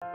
Hello,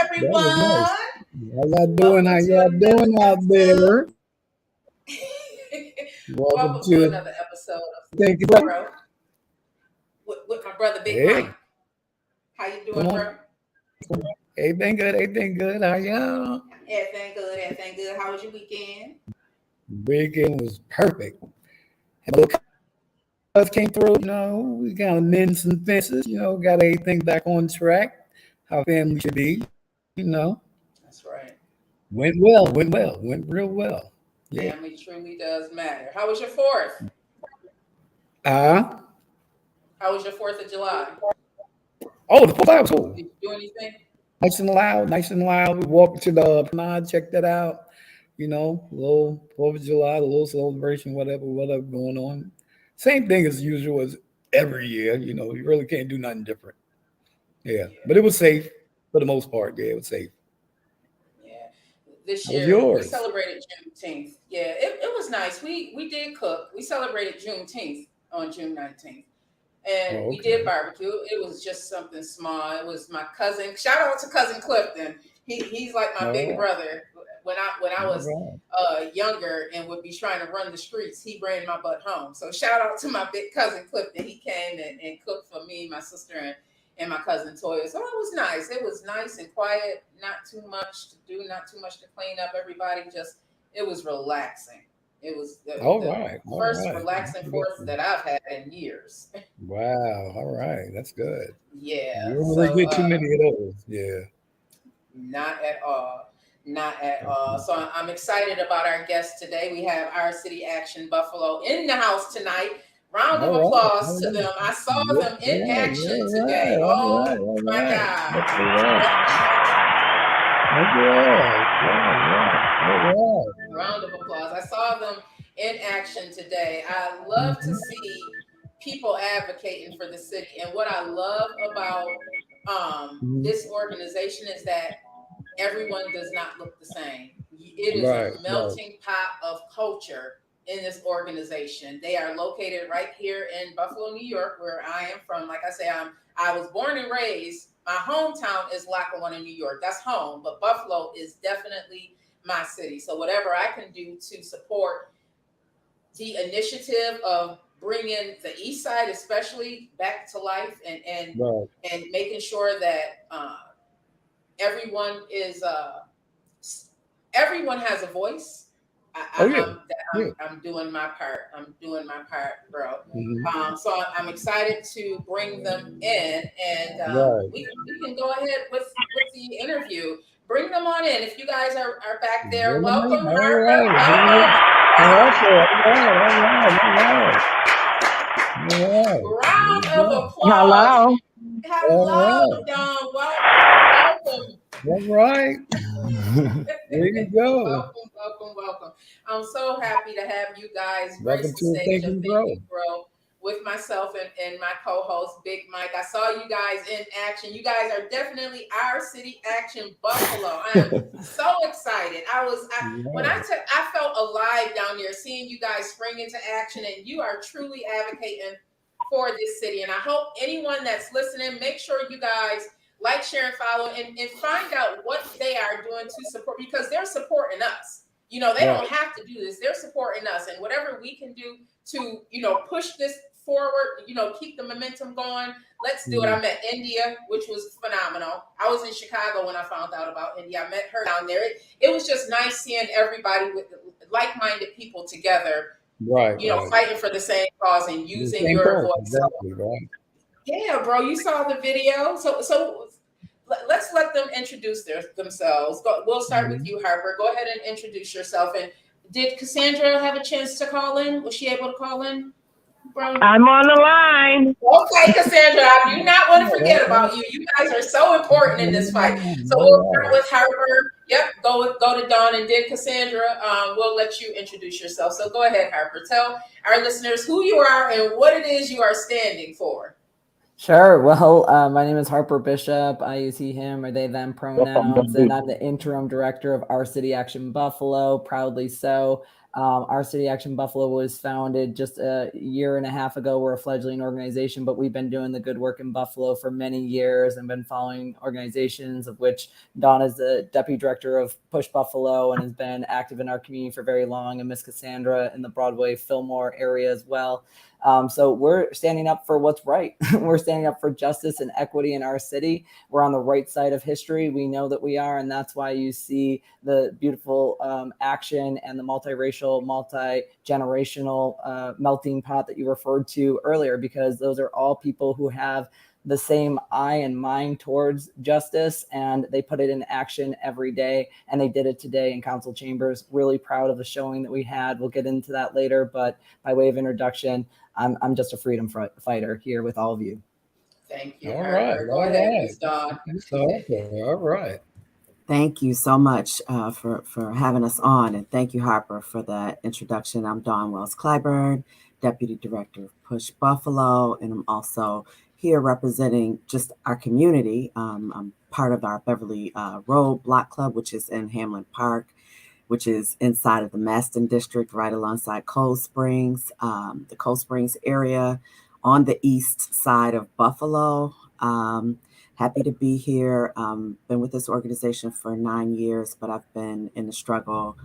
everyone. How y'all doing? How y'all doing out there? Welcome to another episode of Thank you, bro. With my brother Big Mike. How you doing, bro? Everything good. How y'all? Everything good. How was your weekend? Weekend was perfect. Us came through, we got to mend some fences, got everything back on track, how family should be, That's right. Went real well. Yeah. Family truly does matter. How was your 4th? How was your 4th of July? Oh, the 4th was cool. Did you do anything? Nice and loud. We walked to the nod, checked that out, little 4th of July, a little celebration, whatever going on. Same thing as usual as every year, you really can't do nothing different. Yeah. But it was safe for the most part. Yeah, it was safe. Yeah. This year we celebrated Juneteenth. Yeah, it was nice. We did cook. We celebrated Juneteenth on June 19th. And we did barbecue. It was just something small. It was my cousin. Shout out to cousin Clifton. He's like my big brother. When I was younger and would be trying to run the streets, he ran my butt home. So shout out to my big cousin Clifton. He came and cooked for me, my sister, and my cousin Toya. So it was nice. It was nice and quiet. Not too much to do. Not too much to clean up. Everybody it was relaxing. It was the first relaxing 4th that I've had in years. Wow. All right. That's good. Yeah. You don't really get too many of those. Yeah. Not at all. So I'm excited about our guest today. We have our City Action Buffalo in the house tonight. Round of applause to them. I saw them in action today. Oh my God. Round of applause. I saw them in action today. I love to see people advocating for the city. And what I love about this organization is that everyone does not look the same. It is a melting pot of culture in this organization. They are located right here in Buffalo, New York, where I am from. Like I say, I was born and raised. My hometown is Lackawanna, New York. That's home, but Buffalo is definitely my city. So whatever I can do to support the initiative of bringing the East Side, especially, back to life, and making sure that everyone has a voice. I'm doing my part. Bro. So I'm excited to bring them in, and we can go ahead with the interview. Bring them on in. If you guys are back there, welcome. All right. Round of applause. Hello, Dawn. Welcome. All right. There you go. Welcome, welcome, welcome. I'm so happy to have you guys grace Welcome the to stage Think of and Think Grow. and Grow with myself and my co-host Big Mike. I saw you guys in action. You guys are definitely our city action Buffalo. I am so excited. I felt alive down there seeing you guys spring into action, and you are truly advocating for this city. And I hope anyone that's listening, make sure you guys like, share, and follow, and find out what they are doing to support, because they're supporting us. You know, they don't have to do this. They're supporting us, and whatever we can do to, push this forward, keep the momentum going. Let's do it. I met India, which was phenomenal. I was in Chicago when I found out about India. I met her down there. It was just nice seeing everybody with like-minded people together, Right. fighting for the same cause and The using same your cause, voice. exactly, right. Yeah, bro, you saw the video. So let's let them introduce themselves. We'll start with you, Harper. Go ahead and introduce yourself. And did Cassandra have a chance to call in? Was she able to call in, bro? I'm on the line. Okay, Cassandra, I do not want to forget about you. You guys are so important in this fight. So we'll start with Harper. Yep, go to Dawn, and then Cassandra. We'll let you introduce yourself. So go ahead, Harper. Tell our listeners who you are and what it is you are standing for. Sure. Well, my name is Harper Bishop. I use he, him, or they, them pronouns, and I'm the interim director of Our City Action Buffalo, proudly so. Our City Action Buffalo was founded just a year and a half ago. We're a fledgling organization, but we've been doing the good work in Buffalo for many years and been following organizations, of which Dawn is the deputy director of Push Buffalo and has been active in our community for very long, and Miss Cassandra in the Broadway Fillmore area as well. So we're standing up for what's right. We're standing up for justice and equity in our city. We're on the right side of history. We know that we are, and that's why you see the beautiful action and the multiracial, multi-generational melting pot that you referred to earlier, because those are all people who have the same eye and mind towards justice, and they put it in action every day, and they did it today in council chambers. Really proud of the showing that we had. We'll get into that later, but by way of introduction, I'm just a freedom fighter here with all of you. Thank you. All right. Go ahead, Ms. Dawn. All right. Thank you so much for having us on, and thank you, Harper, for that introduction. I'm Dawn Wells Clyburn, Deputy Director of Push Buffalo, and I'm also here representing just our community. I'm part of our Beverly Road Block Club, which is in Hamlin Park, which is inside of the Maston District, right alongside Cold Springs, the Cold Springs area on the east side of Buffalo. Happy to be here. Been with this organization for 9 years, but I've been in the struggle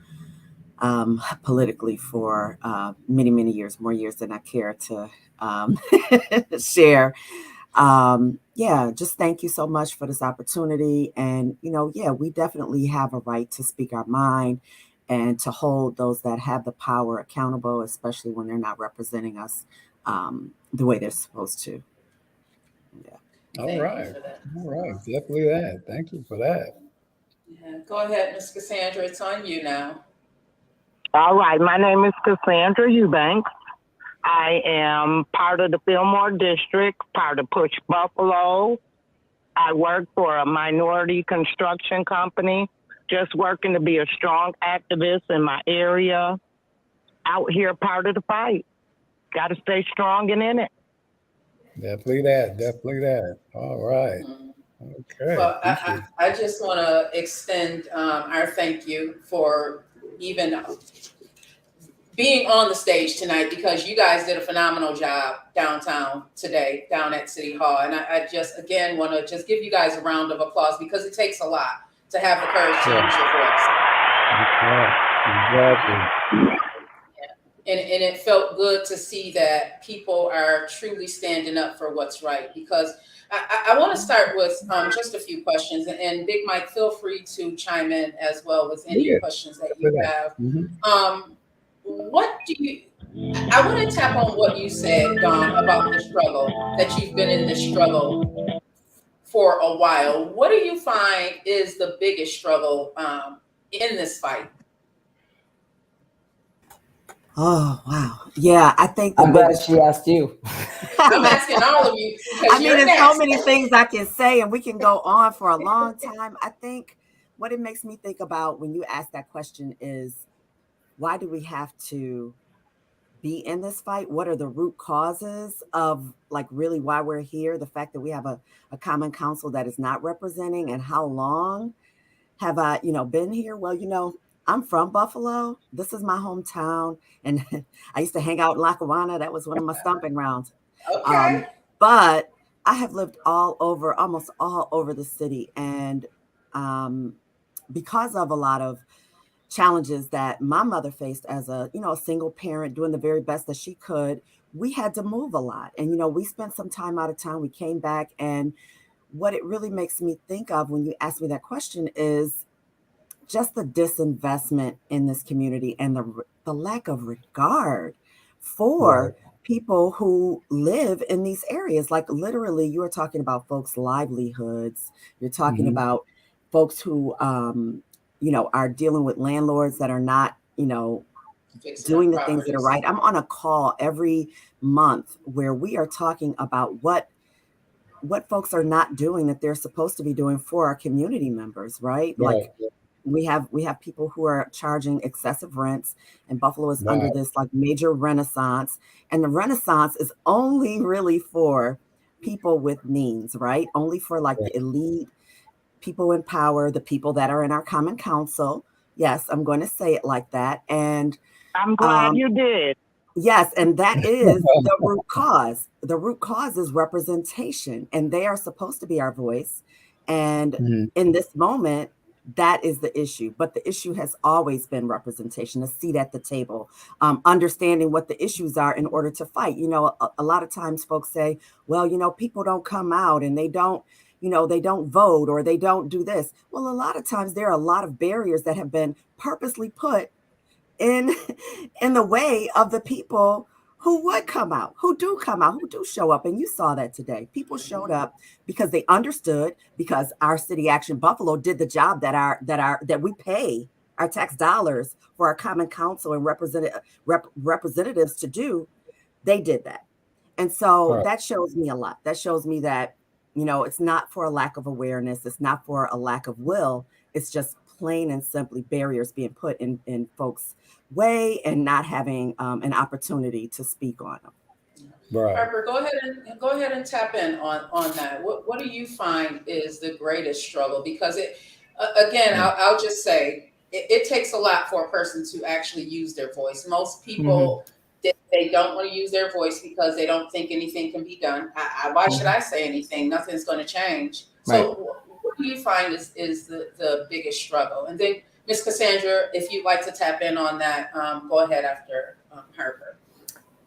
politically for many, many years, more years than I care to share. Just thank you so much for this opportunity. And, we definitely have a right to speak our mind and to hold those that have the power accountable, especially when they're not representing us the way they're supposed to. Yeah. All right. Definitely that. Thank you for that. Yeah. Go ahead, Ms. Cassandra. It's on you now. All right. My name is Cassandra Eubanks. I am part of the Fillmore District, part of Push Buffalo. I work for a minority construction company, just working to be a strong activist in my area. Out here, part of the fight. Got to stay strong and in it. Definitely that. All right. Okay. Well, I just want to extend our thank you for even being on the stage tonight, because you guys did a phenomenal job downtown today, down at City Hall. And I just, again, want to just give you guys a round of applause, because it takes a lot to have the courage to use your voice. Exactly. And it felt good to see that people are truly standing up for what's right, because I want to start with just a few questions, and Big Mike, feel free to chime in as well with any questions that you have. What do you, I want to tap on what you said, Dawn, about the struggle, that you've been in this struggle for a while. What do you find is the biggest struggle in this fight? Oh, wow. Yeah, I think the I'm glad biggest. she asked you. I'm asking all of you I because mean, you're there's so next. many things I can say, and we can go on for a long time. I think what it makes me think about when you ask that question is, why do we have to be in this fight? What are the root causes of, like, really why we're here? The fact that we have a common council that is not representing, and how long have I, been here? Well, I'm from Buffalo. This is my hometown. And I used to hang out in Lackawanna. That was one of my stomping grounds. Okay. But I have lived almost all over the city. And because of a lot of challenges that my mother faced as a single parent, doing the very best that she could, we had to move a lot. And, we spent some time out of town. We came back. And what it really makes me think of when you ask me that question is just the disinvestment in this community, and the lack of regard for people who live in these areas. Like, literally, you are talking about folks' livelihoods. You're talking about folks who are dealing with landlords that are not doing the things that are right. I'm on a call every month where we are talking about what folks are not doing that they're supposed to be doing for our community members, right? Like, we have people who are charging excessive rents, and Buffalo is under this like major renaissance, and the renaissance is only really for people with means, right? Only for like the elite, people in power, the people that are in our common council. Yes, I'm going to say it like that. And I'm glad you did. yes, and that is the root cause. The root cause is representation, and they are supposed to be our voice. And in this moment, that is the issue. But the issue has always been representation, a seat at the table, understanding what the issues are in order to fight. A lot of times folks say, well, people don't come out, and they don't, they don't vote, or they don't do this. Well, a lot of times there are a lot of barriers that have been purposely put in the way of the people who would come out, who do come out, who do show up. And you saw that today. People showed up because they understood, because our City Action Buffalo did the job that we pay our tax dollars for our common council and representatives to do. They did that. And so that shows me a lot. That shows me that, it's not for a lack of awareness. It's not for a lack of will. It's just plain and simply barriers being put in folks' way, and not having an opportunity to speak on them. Harper, go ahead and tap in on that. What do you find is the greatest struggle? Because again, I'll just say it takes a lot for a person to actually use their voice. Most people they don't want to use their voice because they don't think anything can be done. Why should I say anything? Nothing's going to change. So what do you find is the biggest struggle? And then Ms. Cassandra, if you'd like to tap in on that, go ahead after Harper.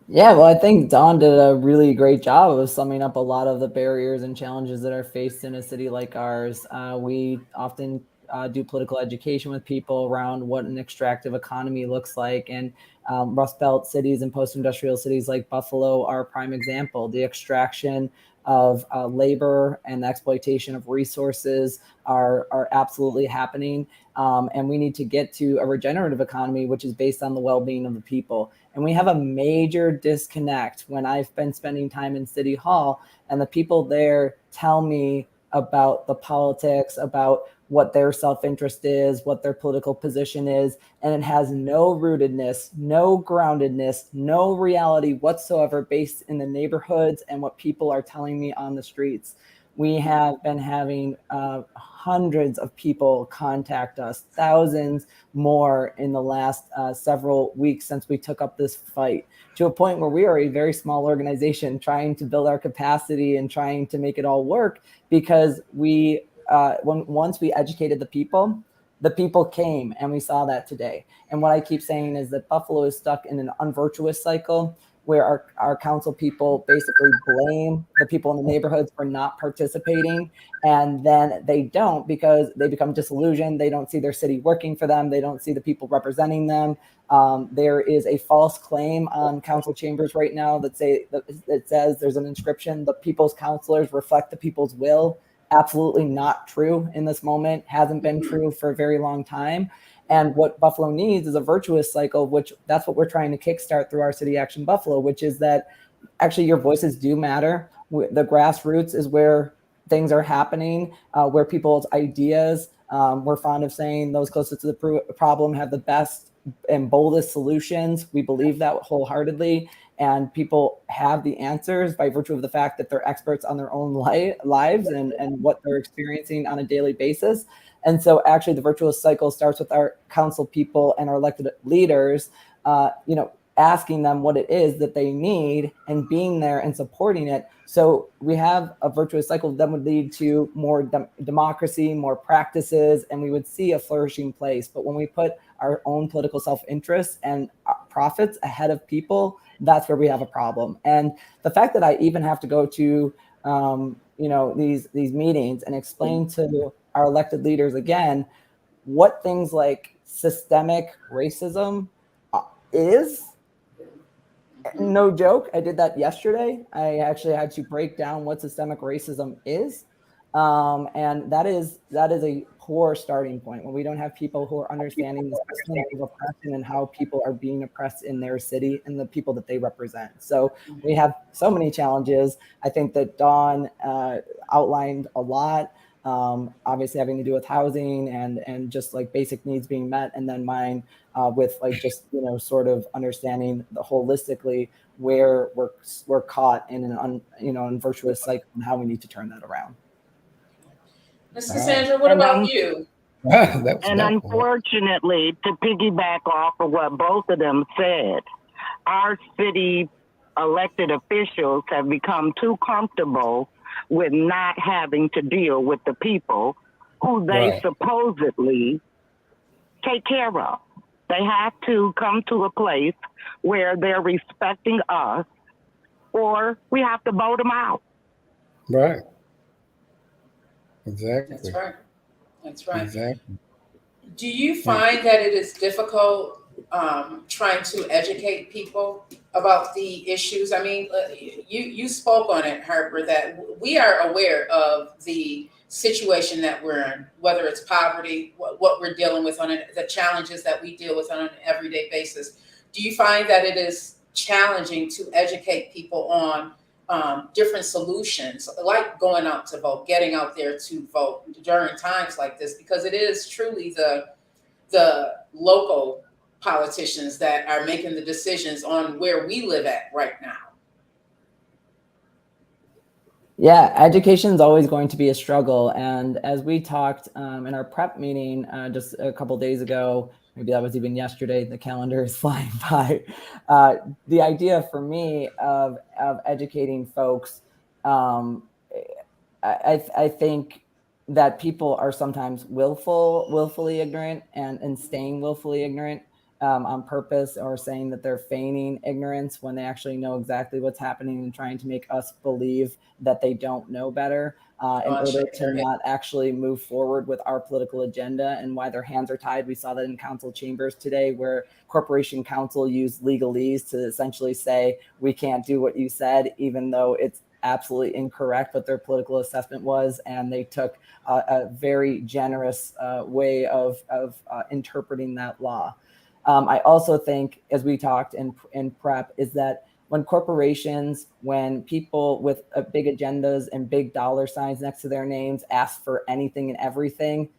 Yeah, well, I think Dawn did a really great job of summing up a lot of the barriers and challenges that are faced in a city like ours. We often do political education with people around what an extractive economy looks like. And Rust Belt cities and post-industrial cities like Buffalo are a prime example. The extraction of labor and the exploitation of resources are absolutely happening. And we need to get to a regenerative economy, which is based on the well-being of the people. And we have a major disconnect when I've been spending time in City Hall and the people there tell me about the politics, about what their self-interest is, what their political position is, and it has no rootedness, no groundedness, no reality whatsoever based in the neighborhoods and what people are telling me on the streets. We have been having hundreds of people contact us, thousands more in the last several weeks since we took up this fight, to a point where we are a very small organization trying to build our capacity and trying to make it all work, because once we educated the people came, and we saw that today. And what I keep saying is that Buffalo is stuck in an unvirtuous cycle where our council people basically blame the people in the neighborhoods for not participating. And then they don't, because they become disillusioned. They don't see their city working for them. They don't see the people representing them. There is a false claim on council chambers right now that says there's an inscription, the people's councilors reflect the people's will. Absolutely not true in this moment. Hasn't been true for a very long time. And what Buffalo needs is a virtuous cycle, which that's what we're trying to kickstart through our City Action Buffalo, which is that actually your voices do matter. The grassroots is where things are happening, where people's ideas, we're fond of saying those closest to the problem have the best and boldest solutions. We believe that wholeheartedly. And people have the answers by virtue of the fact that they're experts on their own lives and what they're experiencing on a daily basis. And so actually the virtuous cycle starts with our council people and our elected leaders, asking them what it is that they need and being there and supporting it. So we have a virtuous cycle that would lead to more democracy, more practices, and we would see a flourishing place. But when we put our own political self-interest and profits ahead of people, that's where we have a problem. And the fact that I even have to go to these meetings and explain to our elected leaders again what things like systemic racism is. No joke. I did that yesterday. I actually had to break down what systemic racism is. And that is a poor starting point when we don't have people who are understanding the system of oppression and how people are being oppressed in their city and the people that they represent. So we have so many challenges. I think that Dawn outlined a lot. Obviously having to do with housing and just like basic needs being met, and then mine with like just sort of understanding the holistically where we're caught in an virtuous cycle and how we need to turn that around. Ms. Cassandra, what about you? And unfortunately, to piggyback off of what both of them said, our city elected officials have become too comfortable with not having to deal with the people who they supposedly take care of. They have to come to a place where they're respecting us, or we have to vote them out. Right. Exactly. That's right. That's right. Exactly. Do you find that it is difficult trying to educate people about the issues? I mean, you spoke on it, Harper, that we are aware of the situation that we're in, whether it's poverty, what we're dealing with the challenges that we deal with on an everyday basis. Do you find that it is challenging to educate people on different solutions, like going out to vote, getting out there to vote during times like this, because it is truly the local politicians that are making the decisions on where we live at right now? Yeah, education is always going to be a struggle. And as we talked in our prep meeting just a couple of days ago, maybe that was even yesterday, the calendar is flying by. The idea for me of educating folks, I think that people are sometimes willfully ignorant and staying willfully ignorant on purpose, or saying that they're feigning ignorance when they actually know exactly what's happening and trying to make us believe that they don't know better in order to not actually move forward with our political agenda, and why their hands are tied. We saw that in council chambers today, where corporation counsel used legalese to essentially say, we can't do what you said, even though it's absolutely incorrect what their political assessment was. And they took a very generous way of interpreting that law. I also think, as we talked in prep, is that when corporations, when people with big agendas and big dollar signs next to their names ask for anything and everything,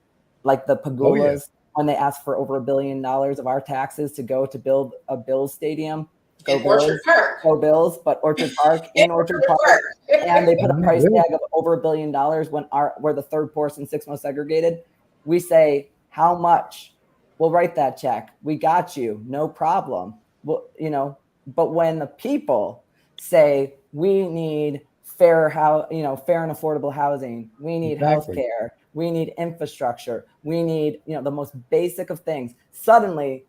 like the Pagulas, when they ask for over $1 billion of our taxes to go to build a Bills stadium, Orchard Park. Go Bills, but Orchard Park, in Orchard Park. And they put a price tag of over $1 billion when we're the third poorest and sixth most segregated. We say, how much? We'll write that check. We got you. No problem. Well, but when the people say we need fair and affordable housing, we need healthcare, we need infrastructure, we need, the most basic of things, suddenly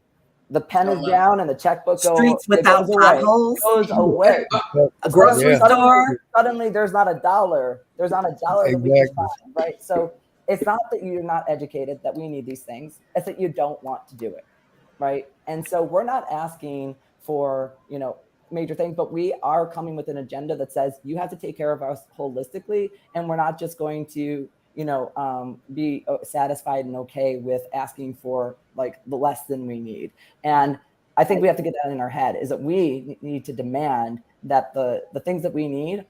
the pen is down and the checkbook streets without potholes goes away. A grocery store. Suddenly there's not a dollar. There's not a dollar that we can find, right? So it's not that you're not educated that we need these things. It's that you don't want to do it, right? And so we're not asking for, major things, but we are coming with an agenda that says you have to take care of us holistically, and we're not just going to, be satisfied and okay with asking for like the less than we need. And I think we have to get that in our head, is that we need to demand that the things that we need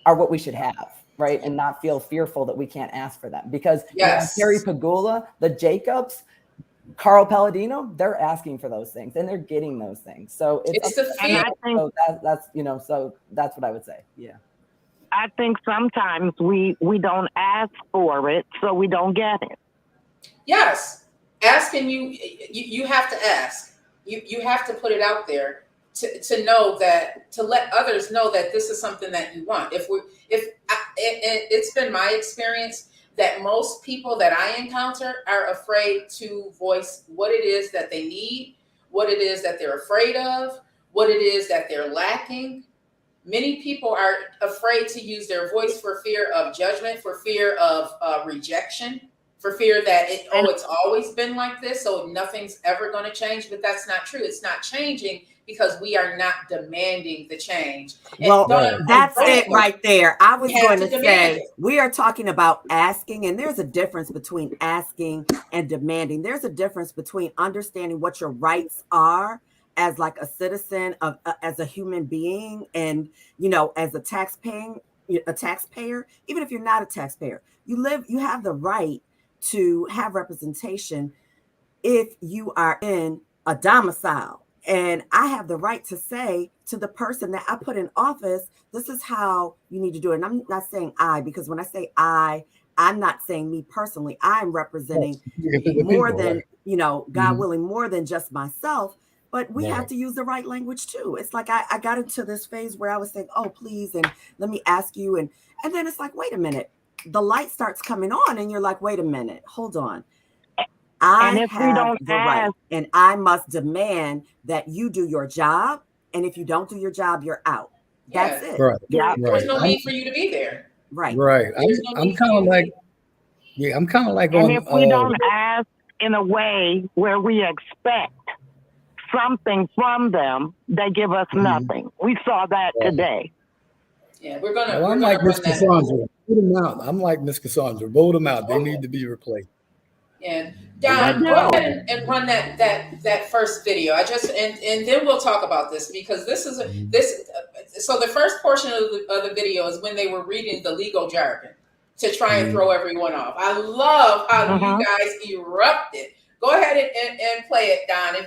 are what we should have, right? And not feel fearful that we can't ask for them. Because Yes. Terry Pagula, the Jacobs, Carl Palladino, they're asking for those things and they're getting those things. So it's the fear. So so that's what I would say. Yeah. I think sometimes we don't ask for it, so we don't get it. Yes, asking you have to ask. You have to put it out there to know that, to let others know that this is something that you want. It's been my experience that most people that I encounter are afraid to voice what it is that they need, what it is that they're afraid of, what it is that they're lacking. Many people are afraid to use their voice for fear of judgment, for fear of rejection, for fear that it's always been like this, so nothing's ever going to change. But that's not true. It's not changing because we are not demanding the change. Well, that's it right there. I was going to say, we are talking about asking, and there's a difference between asking and demanding. There's a difference between understanding what your rights are as like a citizen, as a human being, and, you know, as a taxpayer, even if you're not a taxpayer, you have the right to have representation if you are in a domicile. And I have the right to say to the person that I put in office, this is how you need to do it. And I'm not saying I, because when I say I'm not saying me personally. I'm representing more than, you know, God willing, more than just myself. But we have to use the right language too. It's like I got into this phase where I was saying, oh, please, and let me ask you. And then it's like, wait a minute. The light starts coming on and you're like, wait a minute, hold on. I have the right, and I must demand that you do your job. And if you don't do your job, you're out. That's it. Right. Yeah. There's no need for you to be there. Right. Right. I'm kind of like, I'm kind of like, and if we don't ask in a way where we expect something from them, they give us nothing. We saw that today. Yeah, we're gonna. Well, I'm like Miss Cassandra. Vote them out. I'm like Miss Cassandra. Vote them out. They need to be replaced. Yeah, Don, go ahead and run that first video. And then we'll talk about this, because this is so the first portion of the video is when they were reading the legal jargon to try and throw everyone off. I love how you guys erupted. Go ahead and play it, Don,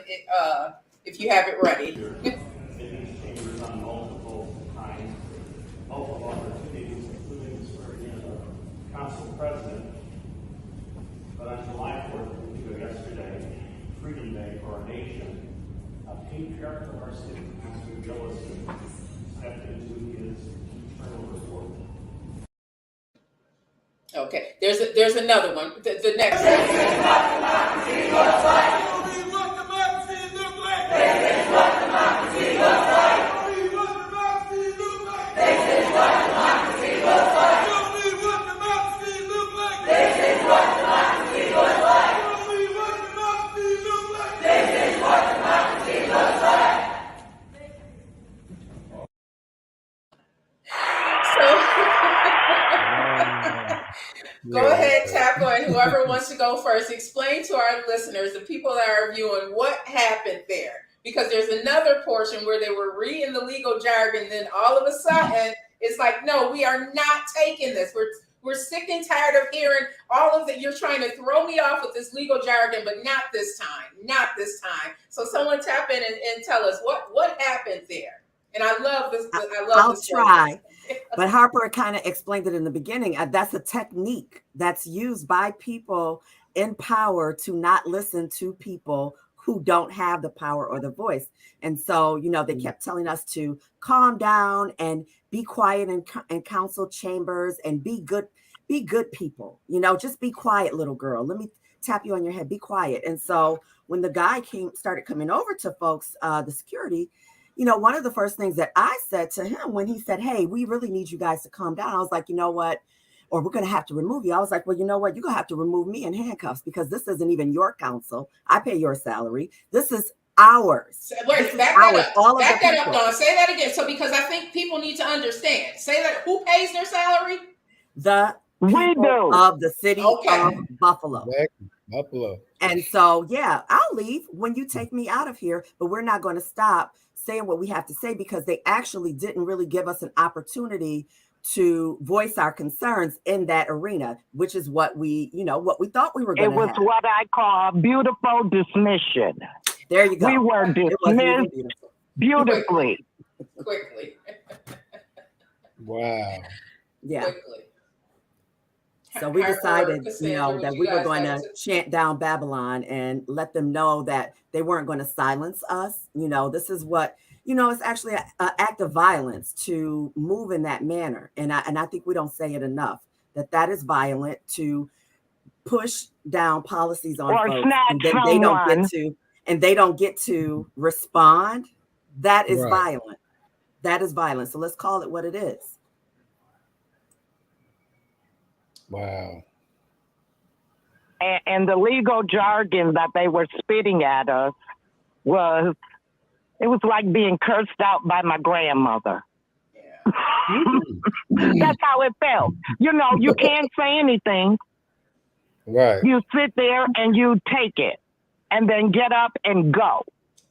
if you have it ready. Council President, but on July 4th, yesterday, Freedom Day for our nation, a patriarch of our city, Pastor Gillison, stepped into his eternal reward. Okay, there's another one. The next one. This is what democracy looks like. Show me what democracy looks like. This is what democracy looks like. Show me what democracy looks like. This is what democracy looks like. Show me what democracy looks like. This is what democracy looks like. Show me what democracy looks like. This is what democracy looks like. Go ahead, Taco, and whoever wants to go first, explain to our listeners, the people that are viewing, what happened there. Because there's another portion where they were reading the legal jargon, then all of a sudden, it's like, no, we are not taking this. We're sick and tired of hearing all of that. You're trying to throw me off with this legal jargon, but not this time. Not this time. So someone tap in and tell us what happened there. And I love this. I'll try. But Harper kind of explained it in the beginning. That's a technique that's used by people in power to not listen to people who don't have the power or the voice. And so, you know, they kept telling us to calm down and be quiet in council chambers and be good people. You know, just be quiet, little girl. Let me tap you on your head. Be quiet. And so when the guy started coming over to folks, the security, you know, one of the first things that I said to him when he said, hey, we really need you guys to calm down. I was like, you know what? Or we're going to have to remove you. I was like, well, you know what? You're going to have to remove me in handcuffs, because this isn't even your council. I pay your salary. This is ours. Wait, back that up. Back that up, Dawn. Say that again. So, because I think people need to understand. Say that. Who pays their salary? The people of the city of Buffalo. Buffalo. And so, yeah, I'll leave when you take me out of here, but we're not going to stop saying what we have to say because they actually didn't really give us an opportunity to voice our concerns in that arena, which is what we thought we were going It to was have. what I call beautiful dismission. There you go. We were It wasn't even dismissed beautiful. beautifully. Quickly. Wow. Yeah. Quickly. So we Harper, decided, Cassandra, would that you we were guys going like to chant down Babylon and let them know that they weren't going to silence us. This is what, it's actually an act of violence to move in that manner. And I think we don't say it enough, that is violent to push down policies on Or folks snatch and then someone. they don't get to respond. That is Right. violent. That is violent. So let's call it what it is. Wow. And the legal jargon that they were spitting at us was like being cursed out by my grandmother. Yeah. That's how it felt. You can't say anything. Right. You sit there and you take it and then get up and go.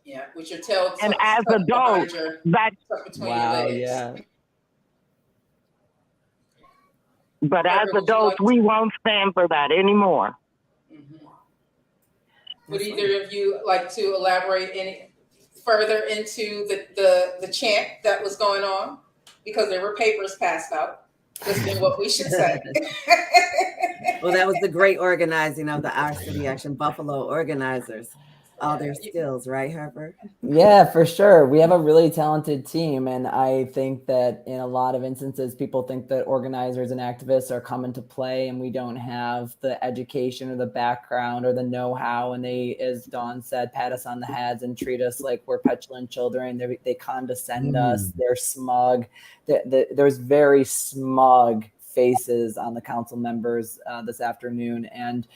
Yeah, with your tail And tucked as behind adults, your, that's tucked between Wow, your legs. yeah. but as Harper, would you adults, like to- we won't stand for that anymore. Mhm. Would either of you like to elaborate any further into the chant that was going on? Because there were papers passed out. Listing what we should say. Well, that was the great organizing of the Our City Action Buffalo organizers. All their skills, right, Harper? Yeah, for sure. We have a really talented team. And I think that in a lot of instances, people think that organizers and activists are coming to play and we don't have the education or the background or the know-how. And they, as Dawn said, pat us on the heads and treat us like we're petulant children. They condescend us. They're smug. There's very smug faces on the council members this afternoon. And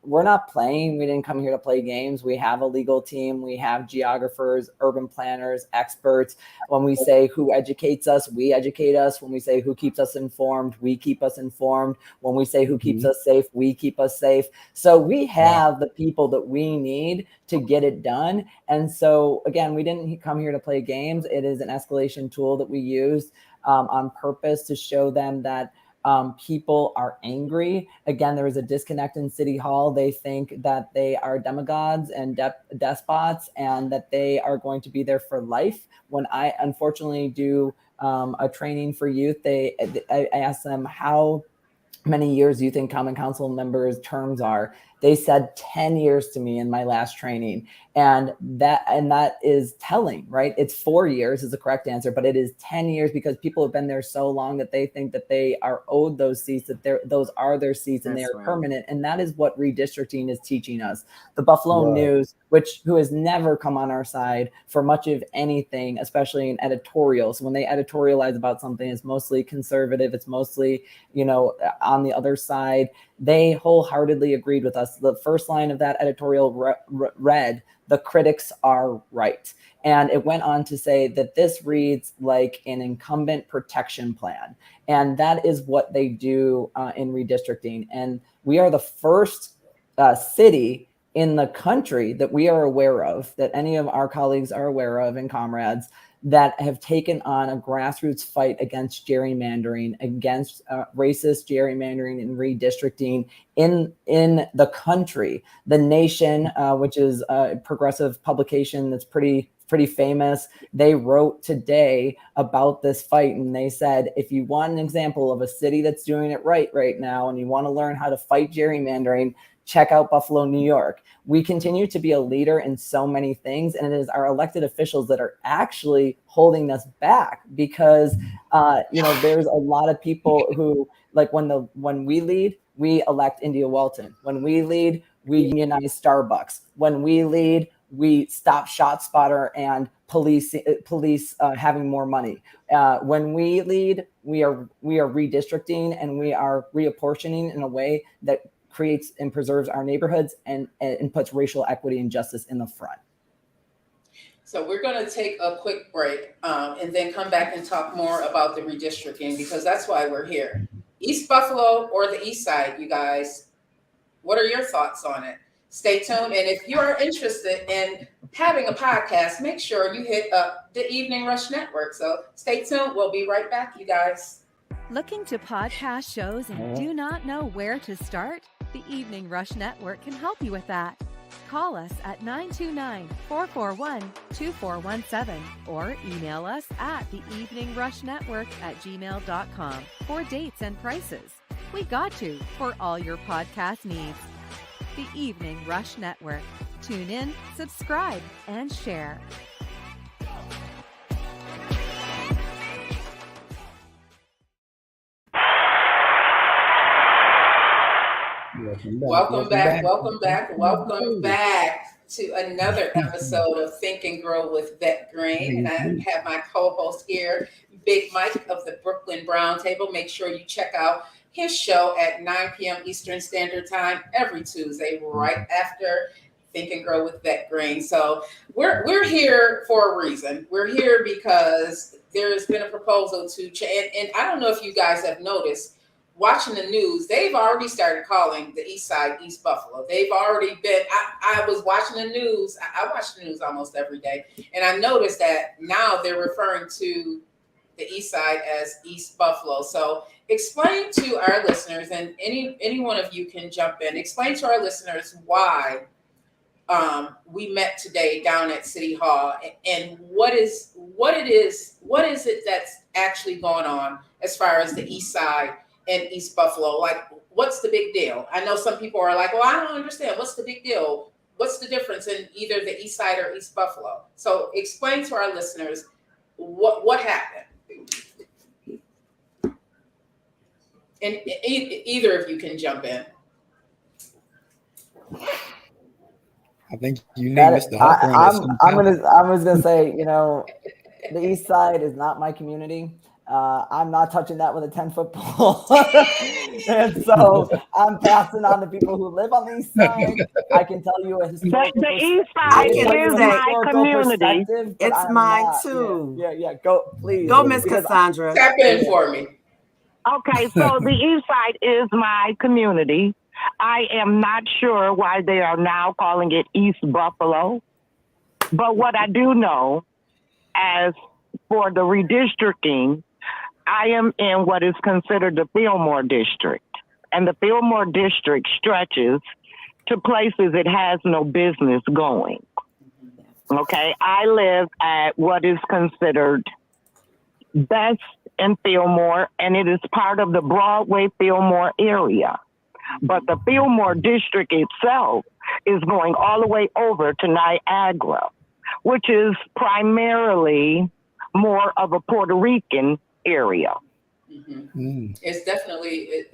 we're not playing. We didn't come here to play games. We have a legal team. We have geographers, urban planners, experts. When we say who educates us, we educate us. When we say who keeps us informed, we keep us informed. When we say who keeps us safe, we keep us safe. So we have the people that we need to get it done. And so, again, we didn't come here to play games. It is an escalation tool that we use on purpose to show them that people are angry. Again, there is a disconnect in City Hall. They think that they are demagogues and despots and that they are going to be there for life. When I unfortunately do a training for youth, I ask them how many years do you think common council members' terms are? They said 10 years to me in my last training. And that is telling, right? It's 4 years is the correct answer, but it is 10 years because people have been there so long that they think that they are owed those seats, that those are their seats and they are permanent. And that is what redistricting is teaching us. The Buffalo News, who has never come on our side for much of anything, especially in editorials. When they editorialize about something, it's mostly conservative. It's mostly, on the other side. They wholeheartedly agreed with us. The first line of that editorial read, "The critics are right." And it went on to say that this reads like an incumbent protection plan. And that is what they do in redistricting. And we are the first city in the country that we are aware of, that any of our colleagues are aware of and comrades, that have taken on a grassroots fight against gerrymandering, against racist gerrymandering and redistricting in the country. The Nation, which is a progressive publication that's pretty famous, they wrote today about this fight, and they said, if you want an example of a city that's doing it right now, and you want to learn how to fight gerrymandering, check out Buffalo, New York. We continue to be a leader in so many things, and it is our elected officials that are actually holding us back because, there's a lot of people who, like, when we lead, we elect India Walton. When we lead, we unionize Starbucks. When we lead, we stop ShotSpotter and police having more money. When we lead, we are redistricting and we are reapportioning in a way that creates and preserves our neighborhoods and puts racial equity and justice in the front. So we're going to take a quick break and then come back and talk more about the redistricting because that's why we're here. East Buffalo or the East Side, you guys, What are your thoughts on it? Stay tuned. And if you are interested in having a podcast, make sure you hit up the Evening Rush Network. So stay tuned. We'll be right back, you guys. Looking to podcast shows and do not know where to start? The Evening Rush Network can help you with that. Call us at 929-441-2417 or email us at theeveningrushnetwork@gmail.com for dates and prices. We got you for all your podcast needs. The Evening Rush Network. Tune in, subscribe, and share. Welcome back to another episode of Think and Grow with Vette Green. And I have my co-host here, Big Mike of the Brooklyn Brown Table. Make sure you check out his show at 9 p.m. Eastern Standard Time every Tuesday, right after Think and Grow with Vette Green. So we're here for a reason. We're here because there's been a proposal to change. And I don't know if you guys have noticed, watching the news, they've already started calling the East Side East Buffalo. They've already been, I was watching the news. I watch the news almost every day. And I noticed that now they're referring to the East Side as East Buffalo. So explain to our listeners, and any one of you can jump in, explain to our listeners why we met today down at City Hall, and what is it that's actually going on as far as the East Side and East Buffalo. Like, what's the big deal? I know some people are like, well, I don't understand. What's the big deal? What's the difference in either the East Side or East Buffalo? So explain to our listeners what happened. And either of you can jump in. I think you need Mr. Harper. I was gonna say, the East Side is not my community. I'm not touching that with a 10-foot pole. And so I'm passing on to people who live on the East Side. I can tell you a historical The East Side is my community. It's mine too. Yeah. Go, please. Go, Miss Cassandra. Tap in for me. Okay, so the East Side is my community. I am not sure why they are now calling it East Buffalo. But what I do know, as for the redistricting, I am in what is considered the Fillmore district. And the Fillmore district stretches to places it has no business going. Okay, I live at what is considered Best and Fillmore, and it is part of the Broadway Fillmore area. But the Fillmore district itself is going all the way over to Niagara, which is primarily more of a Puerto Rican area. Mm-hmm. It's definitely,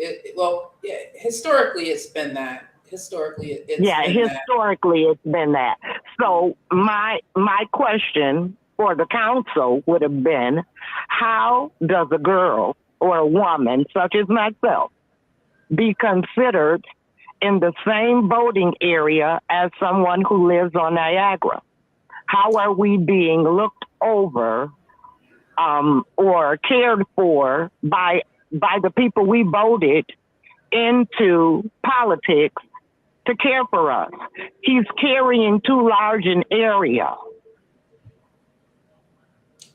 historically it's been that. Historically it's been that. So my question for the council would have been, how does a girl or a woman such as myself be considered in the same voting area as someone who lives on Niagara? How are we being looked over or cared for by the people we voted into politics to care for us? He's carrying too large an area.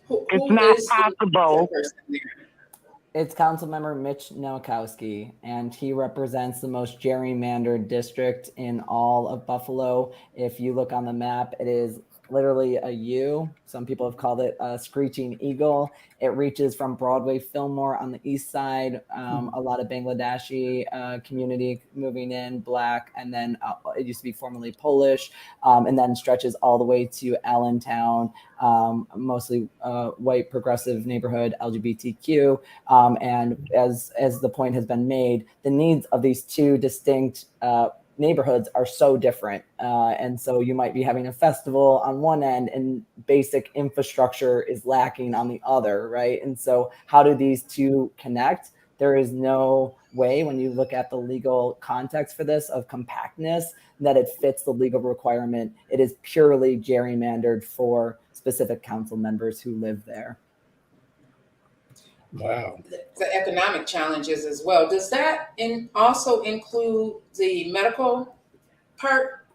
It's not possible. It's Councilmember Mitch Nowakowski, and he represents the most gerrymandered district in all of Buffalo. If you look on the map, it is literally a U. Some people have called it a screeching eagle. It reaches from Broadway Fillmore on the east side, a lot of Bangladeshi community moving in, Black, and then it used to be formerly Polish, and then stretches all the way to Allentown, mostly white progressive neighborhood, LGBTQ. And as the point has been made, the needs of these two distinct neighborhoods are so different. And so you might be having a festival on one end and basic infrastructure is lacking on the other, right? And so how do these two connect? There is no way, when you look at the legal context for this of compactness, that it fits the legal requirement. It is purely gerrymandered for specific council members who live there. Wow. the economic challenges as well. Does that also include the medical part?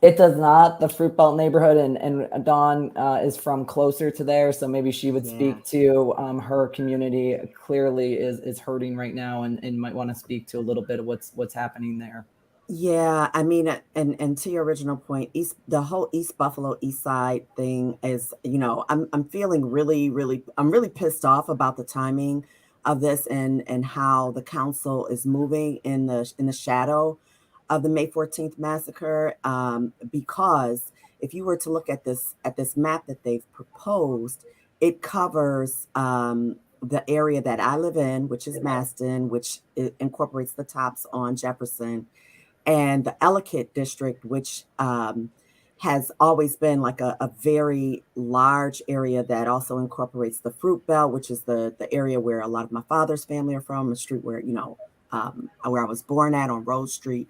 It does not. The Fruit Belt neighborhood, and Dawn is from closer to there, so maybe she would speak to her community. Clearly, is hurting right now, and might want to speak to a little bit of what's happening there. Yeah, I mean, and to your original point, the whole East Buffalo East Side thing is, I'm feeling I'm really pissed off about the timing of this and how the council is moving in the shadow of the May 14th massacre. Because if you were to look at this map that they've proposed, it covers the area that I live in, which is Maston, which incorporates the Tops on Jefferson, and the Ellicott district, which has always been like a very large area that also incorporates the Fruit Belt, which is the area where a lot of my father's family are from, the street where, where I was born at on Rose Street.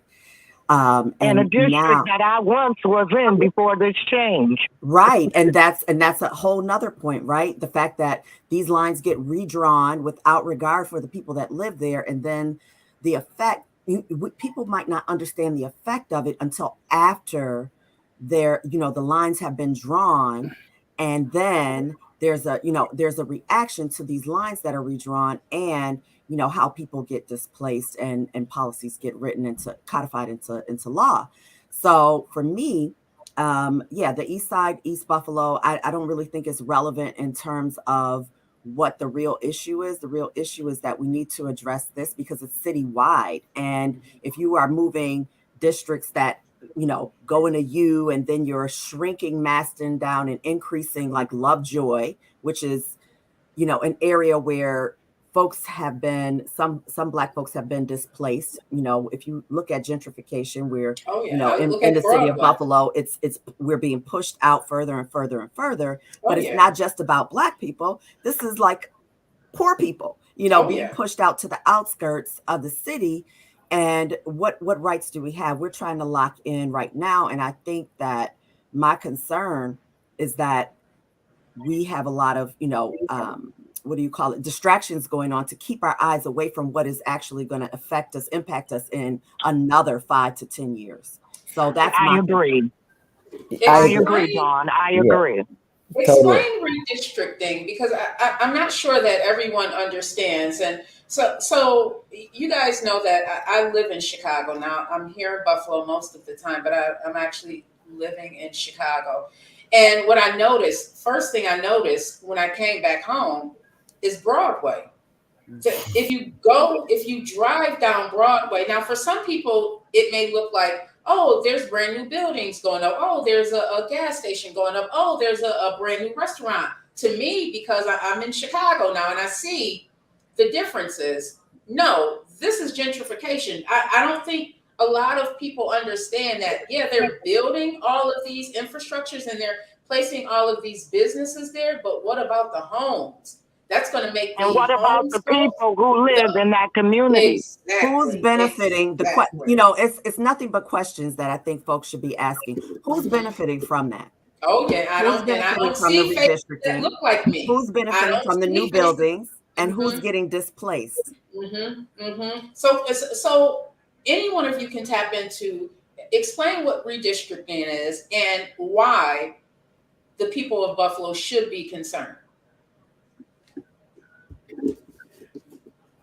And a district that I once was in before this change. Right. And that's a whole nother point, right? The fact that these lines get redrawn without regard for the people that live there. And then the effect, people might not understand the effect of it until after the lines have been drawn. And then there's a reaction to these lines that are redrawn, and how people get displaced and policies get written codified into law. So for me, the East Side, East Buffalo, I don't really think it's relevant in terms of what the real issue is. The real issue is that we need to address this because it's citywide. And if you are moving districts that, go into U, and then you're shrinking Maston down and increasing like Lovejoy, which is, an area where folks have been, some Black folks have been displaced. If you look at gentrification, we're, in the city of Buffalo, we're being pushed out further and further and further. But it's not just about Black people. This is like poor people, being pushed out to the outskirts of the city. And what rights do we have? We're trying to lock in right now. And I think that my concern is that we have a lot of, distractions going on to keep our eyes away from what is actually going to impact us in another 5 to 10 years. So that's I agree, Dawn. I agree. Explain redistricting, because I'm not sure that everyone understands. And so you guys know that I live in Chicago now. I'm here in Buffalo most of the time, but I'm actually living in Chicago. And what I noticed, first thing I noticed when I came back home is Broadway. So if you drive down Broadway, now for some people, it may look like, oh, there's brand new buildings going up. Oh, there's a gas station going up. Oh, there's a brand new restaurant. To me, because I'm in Chicago now and I see the differences. No, this is gentrification. I don't think a lot of people understand that, they're building all of these infrastructures and they're placing all of these businesses there. But what about the homes? That's going to make. And what about the people who live in that community? Exactly, who's benefiting? It's nothing but questions that I think folks should be asking. Who's benefiting from that? Oh yeah, I don't see faces that look like me. Who's benefiting from the new buildings, and who's getting displaced? So any one of you can tap into, explain what redistricting is and why the people of Buffalo should be concerned.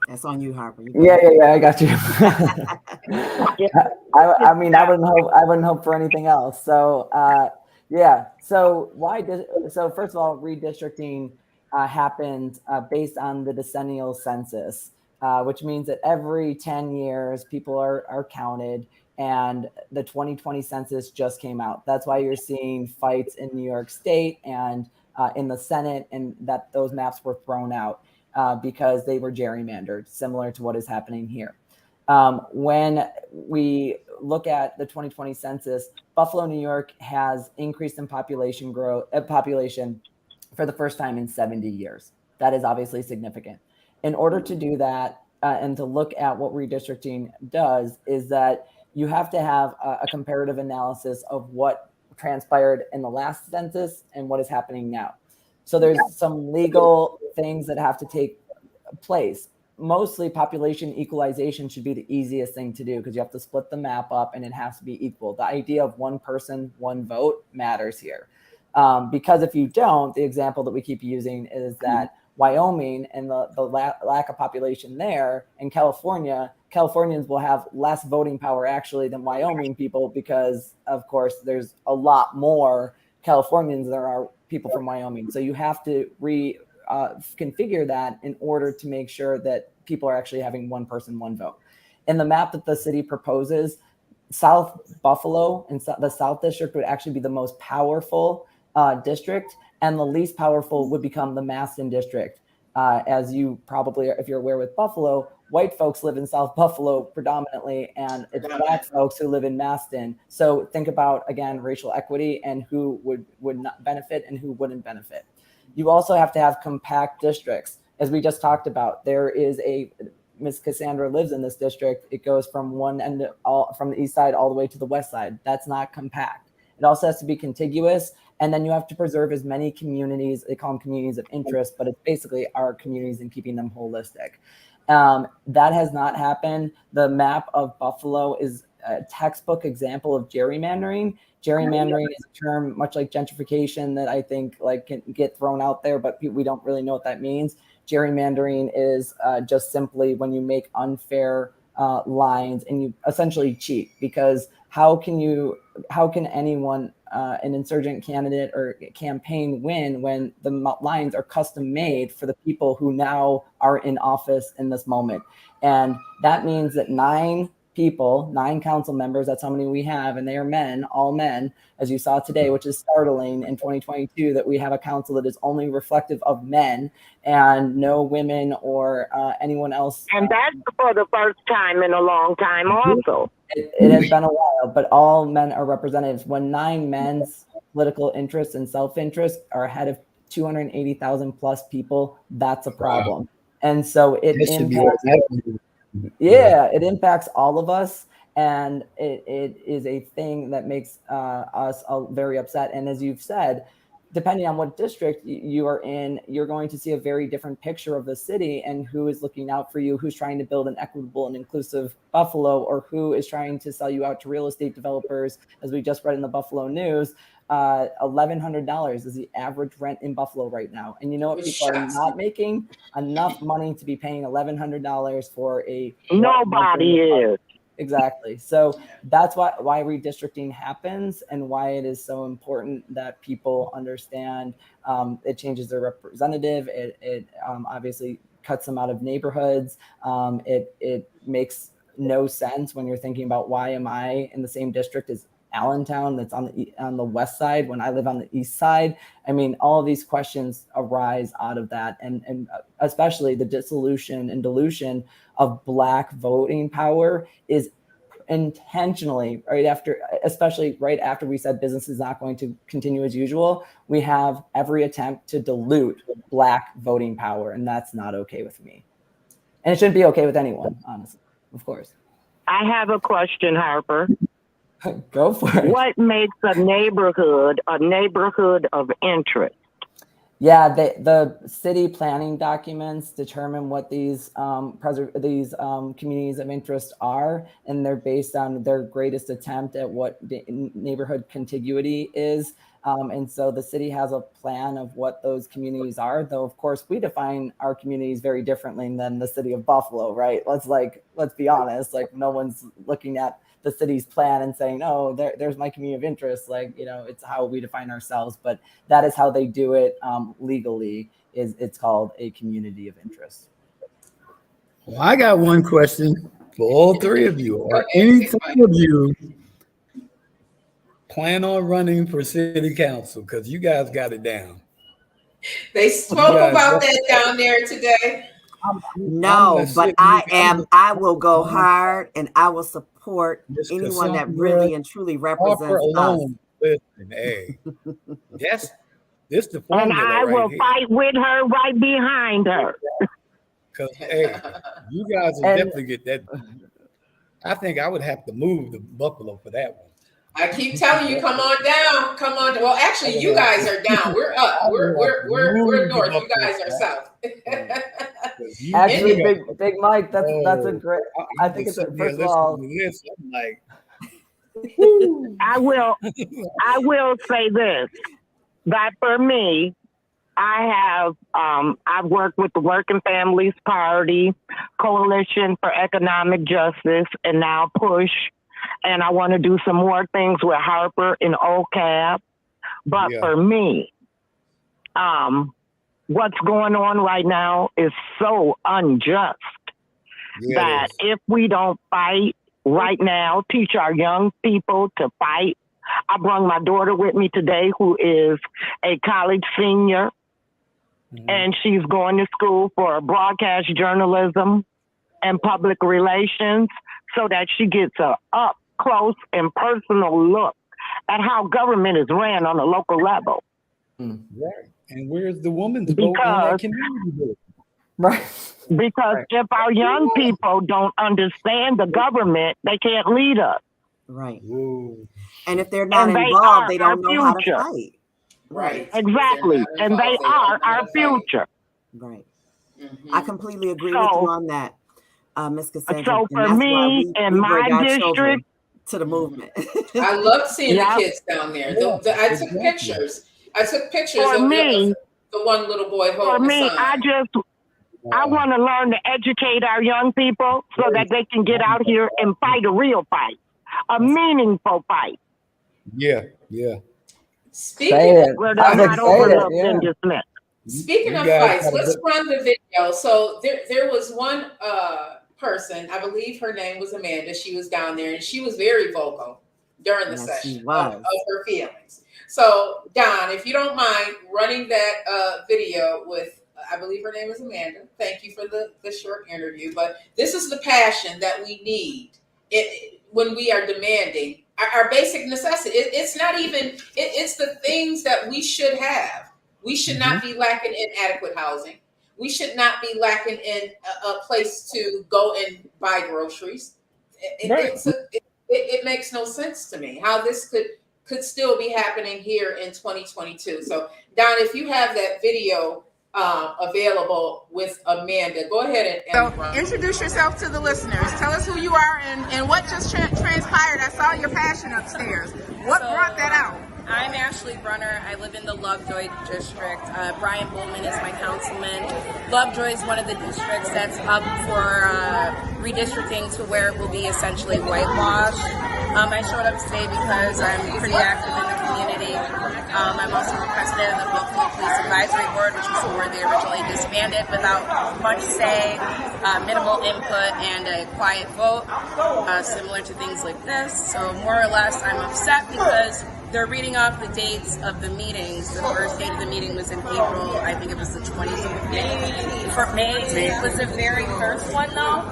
That's on you, Harper. Yeah, I got you. I mean, I wouldn't hope for anything else. So, So so first of all, redistricting happened based on the decennial census, which means that every 10 years people are counted, and the 2020 census just came out. That's why you're seeing fights in New York State and in the Senate, and that those maps were thrown out. Because they were gerrymandered, similar to what is happening here. When we look at the 2020 census, Buffalo, New York has increased in population for the first time in 70 years. That is obviously significant. In order to do that and to look at what redistricting does, is that you have to have a comparative analysis of what transpired in the last census and what is happening now. So there's some legal things that have to take place. Mostly population equalization should be the easiest thing to do because you have to split the map up and it has to be equal. The idea of one person, one vote matters here. Because if you don't, the example that we keep using is that Wyoming and the lack of population there, and Californians will have less voting power actually than Wyoming people because, of course, there's a lot more Californians than there are people from Wyoming. So you have to configure that in order to make sure that people are actually having one person, one vote. In the map that the city proposes, South Buffalo and the South District would actually be the most powerful district, and the least powerful would become the Maston District. As you probably, if you're aware with Buffalo, white folks live in South Buffalo predominantly, and it's Black folks who live in Maston. So think about, again, racial equity and who would not benefit and who wouldn't benefit. You also have to have compact districts. As we just talked about, there is Miss Cassandra lives in this district. It goes from one end, from the east side all the way to the west side. That's not compact. It also has to be contiguous. And then you have to preserve as many communities, they call them communities of interest, but it's basically our communities and keeping them holistic. That has not happened. The map of Buffalo is a textbook example of gerrymandering. Gerrymandering is a term much like gentrification that I think can get thrown out there, but we don't really know what that means. Gerrymandering is just simply when you make unfair lines and you essentially cheat, because how can anyone, an insurgent candidate or campaign, win when the lines are custom made for the people who now are in office in this moment? And that means that 9 council members, that's how many we have, and they are men, all men, as you saw today, which is startling in 2022 that we have a council that is only reflective of men and no women or anyone else. And that's for the first time in a long time also. It has been a while, but all men are representatives. When 9 men's political interests and self-interest are ahead of 280,000 plus people, that's a problem. Wow. And so it impacts all of us, and it is a thing that makes us very upset. And as you've said, depending on what district you are in, you're going to see a very different picture of the city and who is looking out for you, who's trying to build an equitable and inclusive Buffalo, or who is trying to sell you out to real estate developers. As we just read in the Buffalo News, $1,100 is the average rent in Buffalo right now. And you know what? People are not making enough money to be paying $1,100 for a... Nobody is. Exactly. So that's why redistricting happens and why it is so important that people understand it changes their representative. It obviously cuts them out of neighborhoods. It makes no sense when you're thinking about, why am I in the same district as Allentown that's on the west side when I live on the east side? I mean, all of these questions arise out of that, and especially the dissolution and dilution of Black voting power is intentionally especially right after we said business is not going to continue as usual. We have every attempt to dilute Black voting power, and that's not okay with me. And it shouldn't be okay with anyone, honestly, of course. I have a question, Harper. Go for it. What makes a neighborhood of interest? Yeah, the city planning documents determine what these communities of interest are, and they're based on their greatest attempt at what the neighborhood contiguity is. And so the city has a plan of what those communities are, though, of course, we define our communities very differently than the city of Buffalo, right? Let's be honest, no one's looking at the city's plan and saying, oh, there's my community of interest. It's how we define ourselves, but that is how they do it legally. It's called a community of interest. Well, I got one question for all 3 of you. Are any 3 of you plan on running for city council? Because you guys got it down. They spoke about that down there today. No, but I will go hard, and I will support anyone that really and truly represents us. Listen, hey, this the formula. And I will fight with her right behind her. Because hey, you guys will definitely get that. I think I would have to move to Buffalo for that one. I keep telling you, come on down, come on. Well, actually, you guys are down. We're up. We're north. You guys are south. Actually, Indian. Big Mike, that's a great. I think it's first of all. This, I'm like, I will say this, that for me, I've worked with the Working Families Party, Coalition for Economic Justice, and now PUSH. And I want to do some more things with Harper and OCAB. But for me, what's going on right now is so unjust that if we don't fight right now, teach our young people to fight. I brought my daughter with me today, who is a college senior, and she's going to school for broadcast journalism and public relations so that she gets a up close and personal look at how government is ran on a local level. Right. And where's the woman's vote on that community? Right. Because if our young people don't understand the government, they can't lead us. Right. Whoa. And if they're not And involved, they don't know how to future. fight. Right. Exactly. And they are our future. Right. Mhm. I completely agree with you on that, Ms. Cassandra. So And for that's why me, we in bring my our children district, to the movement. I love seeing Yeah. the kids down there. I took pictures. I took pictures For of me- the one little boy for holding me, the sign. I want to learn to educate our young people so that they can get out here and fight a real fight, a meaningful fight, Yeah. Speaking of, where they're I'm not excited, overlooked yeah. and dismissed. speaking You of guys fights, gotta let's go- run the video. So there was one person, I believe her name was Amanda. She was down there and she was very vocal during the Yes, session she of was. her feelings. So Don, if you don't mind running that video with, I believe her name is Amanda. Thank you for the short interview. But this is the passion that we need when we are demanding our basic necessity. It's not even, it's the things that we should have. We should not be lacking in adequate housing. We should not be lacking in a place to go and buy groceries. It makes no sense to me how this could still be happening here in 2022. So Don, if you have that video available with Amanda, go ahead and introduce yourself to the listeners. Tell us who you are and what just transpired. I saw your passion upstairs. What brought that out? I'm Ashley Brunner. I live in the Lovejoy district. Brian Bowman is my councilman. Lovejoy is one of the districts that's up for redistricting to where it will be essentially whitewashed. I showed up today because I'm pretty active in the community. I'm also the president of the Baltimore Police Advisory Board, which is where they originally disbanded without much say, minimal input, and a quiet vote, similar to things like this. So more or less, I'm upset because they're reading off the dates of the meetings. The first date of the meeting was in April. I think it was the 20th of May. For May 18th was the very first one, though.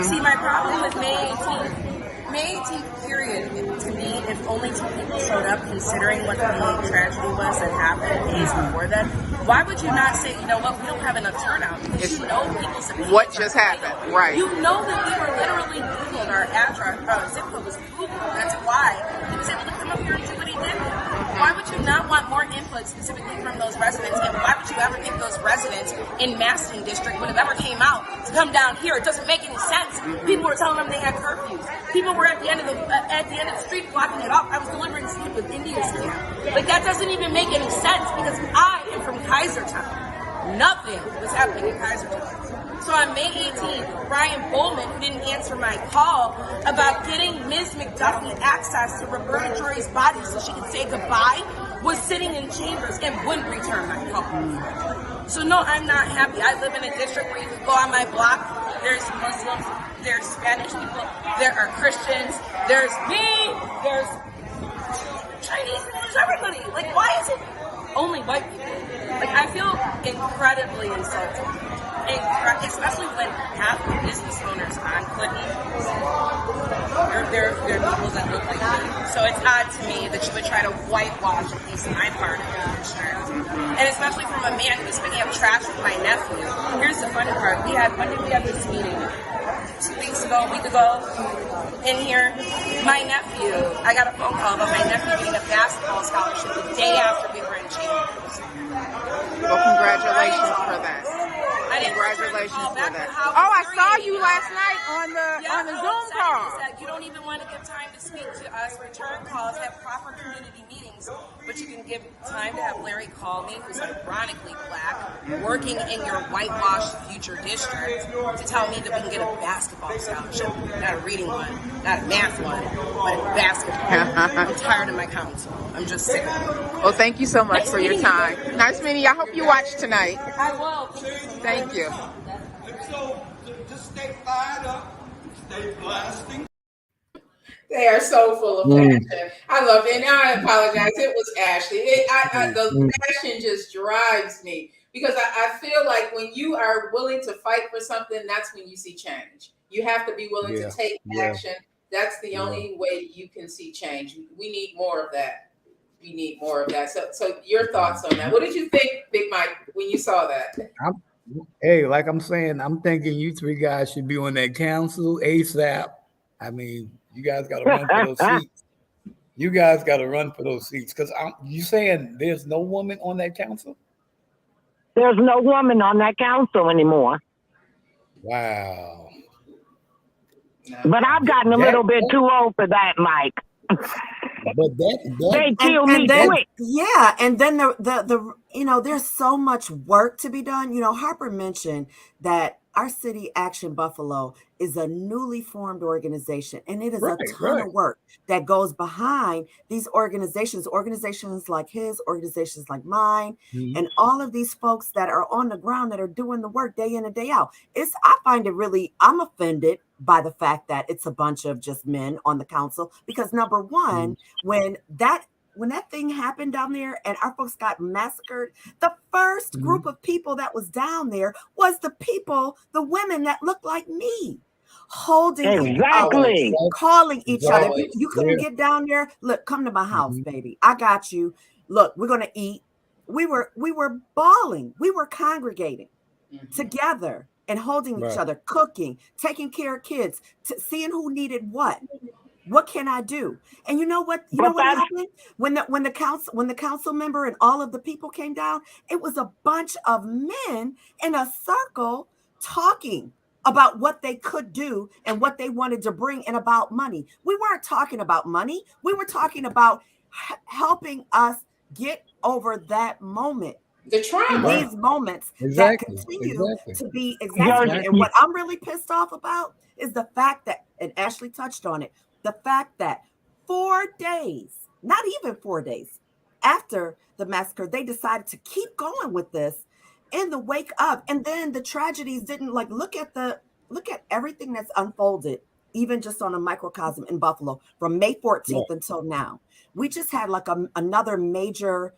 See, my problem with May 18th. May 18th period, to me, if only 2 people showed up, considering what the tragedy was that happened days before then, why would you not say, you know what, we don't have enough turnout? Because you know people's opinions. What just happened? Right. You know that we were literally Googled, our address, Ziporh was Googled. That's why he was able to come up here and do what he did. Why would you not want more input specifically from those residents? And why would you ever get those residents in Maston District, when it ever came out, to come down here? It doesn't make any sense. People were telling them they had curfews. People were at the end of the street blocking it up. I was delivering food with Indian stamp. Like, that doesn't even make any sense because I am from Kaisertown. Nothing was happening in Kaisertown. So on May 18th, Brian Bowman, who didn't answer my call about getting Ms. McDuffie access to Roberta Jory's body so she could say goodbye, was sitting in chambers and wouldn't return my call. So no, I'm not happy. I live in a district where you can go on my block. There's Muslims, there's Spanish people, there are Christians, there's me, there's Chinese, there's everybody. Like, why is it only white people? Like, I feel incredibly insulted. Especially when half the business owners on Clinton, they're people that look like me. So it's odd to me that you would try to whitewash at least my part of the district. And especially from a man who's picking up trash with my nephew. Here's the funny part. When did we have this meeting? 2 weeks ago, a week ago, in here. My nephew, I got a phone call about my nephew getting a basketball scholarship the day after we were in chambers. Well, congratulations for that. I didn't return Congratulations call for back that. with how Oh, I saw infuriating you it last is. night on the how Zoom upsetting call. is that you don't even want to give time to speak to us, return calls, have proper community meetings, but you can give time to have Larry call me, who's ironically black, working in your whitewashed future district, to tell me that we can get a basketball scholarship, not a reading one, not a math one, but a basketball. I'm tired of my council. I'm just sick of it. Well, thank you so much Nice for your meeting you. time. Nice meeting you. I hope you watch tonight. I will. Thank you. So just stay fired up, stay blasting. They are so full of passion. I love it. And I apologize. It was Ashley. The passion just drives me because I feel like when you are willing to fight for something, that's when you see change. You have to be willing to take action. That's the only way you can see change. We need more of that. We need more of that. So your thoughts on that? What did you think, Big Mike, when you saw that? Hey, like I'm saying, I'm thinking you three guys should be on that council ASAP. I mean, you guys got to run for those seats. You guys got to run for those seats because you saying there's no woman on that council? There's no woman on that council anymore. Wow. But I've gotten a little bit too old for that, Mike. But they kill me quick. Yeah, and then the there's so much work to be done. Harper mentioned that our City Action Buffalo is a newly formed organization, and it is a ton of work that goes behind these organizations like his, organizations like mine, and all of these folks that are on the ground that are doing the work day in and day out. I find it really, I'm offended by the fact that it's a bunch of just men on the council, because number one, when that thing happened down there and our folks got massacred, the first group of people that was down there was the women that looked like me, holding calling each other. You couldn't get down there. Look, come to my house, baby. I got you. Look, we're gonna eat. We were bawling. We were congregating together and holding each other, cooking, taking care of kids, seeing who needed what. What can I do? And you know what? What happened when the council member and all of the people came down? It was a bunch of men in a circle talking about what they could do and what they wanted to bring, and about money. We weren't talking about money. We were talking about helping us get over that moment. The trauma. These moments that continue to be exacerbated. And what I'm really pissed off about is the fact that, and Ashley touched on it, the fact that 4 days, not even 4 days after the massacre, they decided to keep going with this in the wake of, and then the tragedies didn't look at everything that's unfolded, even just on a microcosm in Buffalo from May 14th until now. We just had another major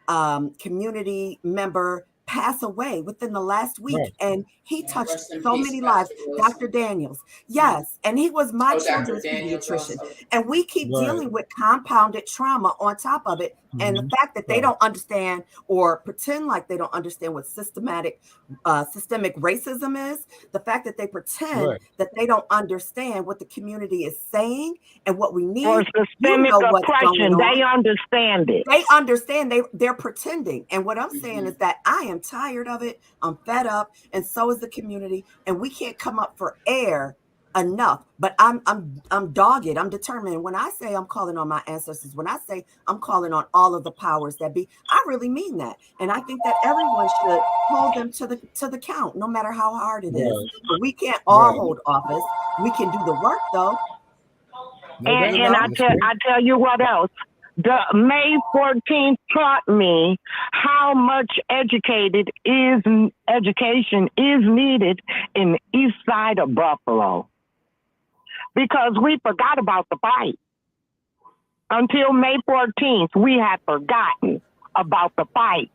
community member pass away within the last week, and he touched so many lives. Dr. Daniels, yes, and he was my children's pediatrician, and we keep dealing with compounded trauma on top of it. And the fact that they don't understand or pretend like they don't understand what systemic racism is, the fact that they pretend that they don't understand what the community is saying and what we need. Or systemic oppression, they understand it. They understand. They're pretending. And what I'm saying is that I am tired of it. I'm fed up, and so is the community. And we can't come up for air enough. But I'm dogged. I'm determined. When I say I'm calling on my ancestors, when I say I'm calling on all of the powers that be, I really mean that. And I think that everyone should hold them to the count, no matter how hard it is. But we can't all hold office. We can do the work, though. And I tell you what else. The May 14th taught me how much education is needed in the east side of Buffalo, because we forgot about the fight. Until May 14th, we had forgotten about the fight.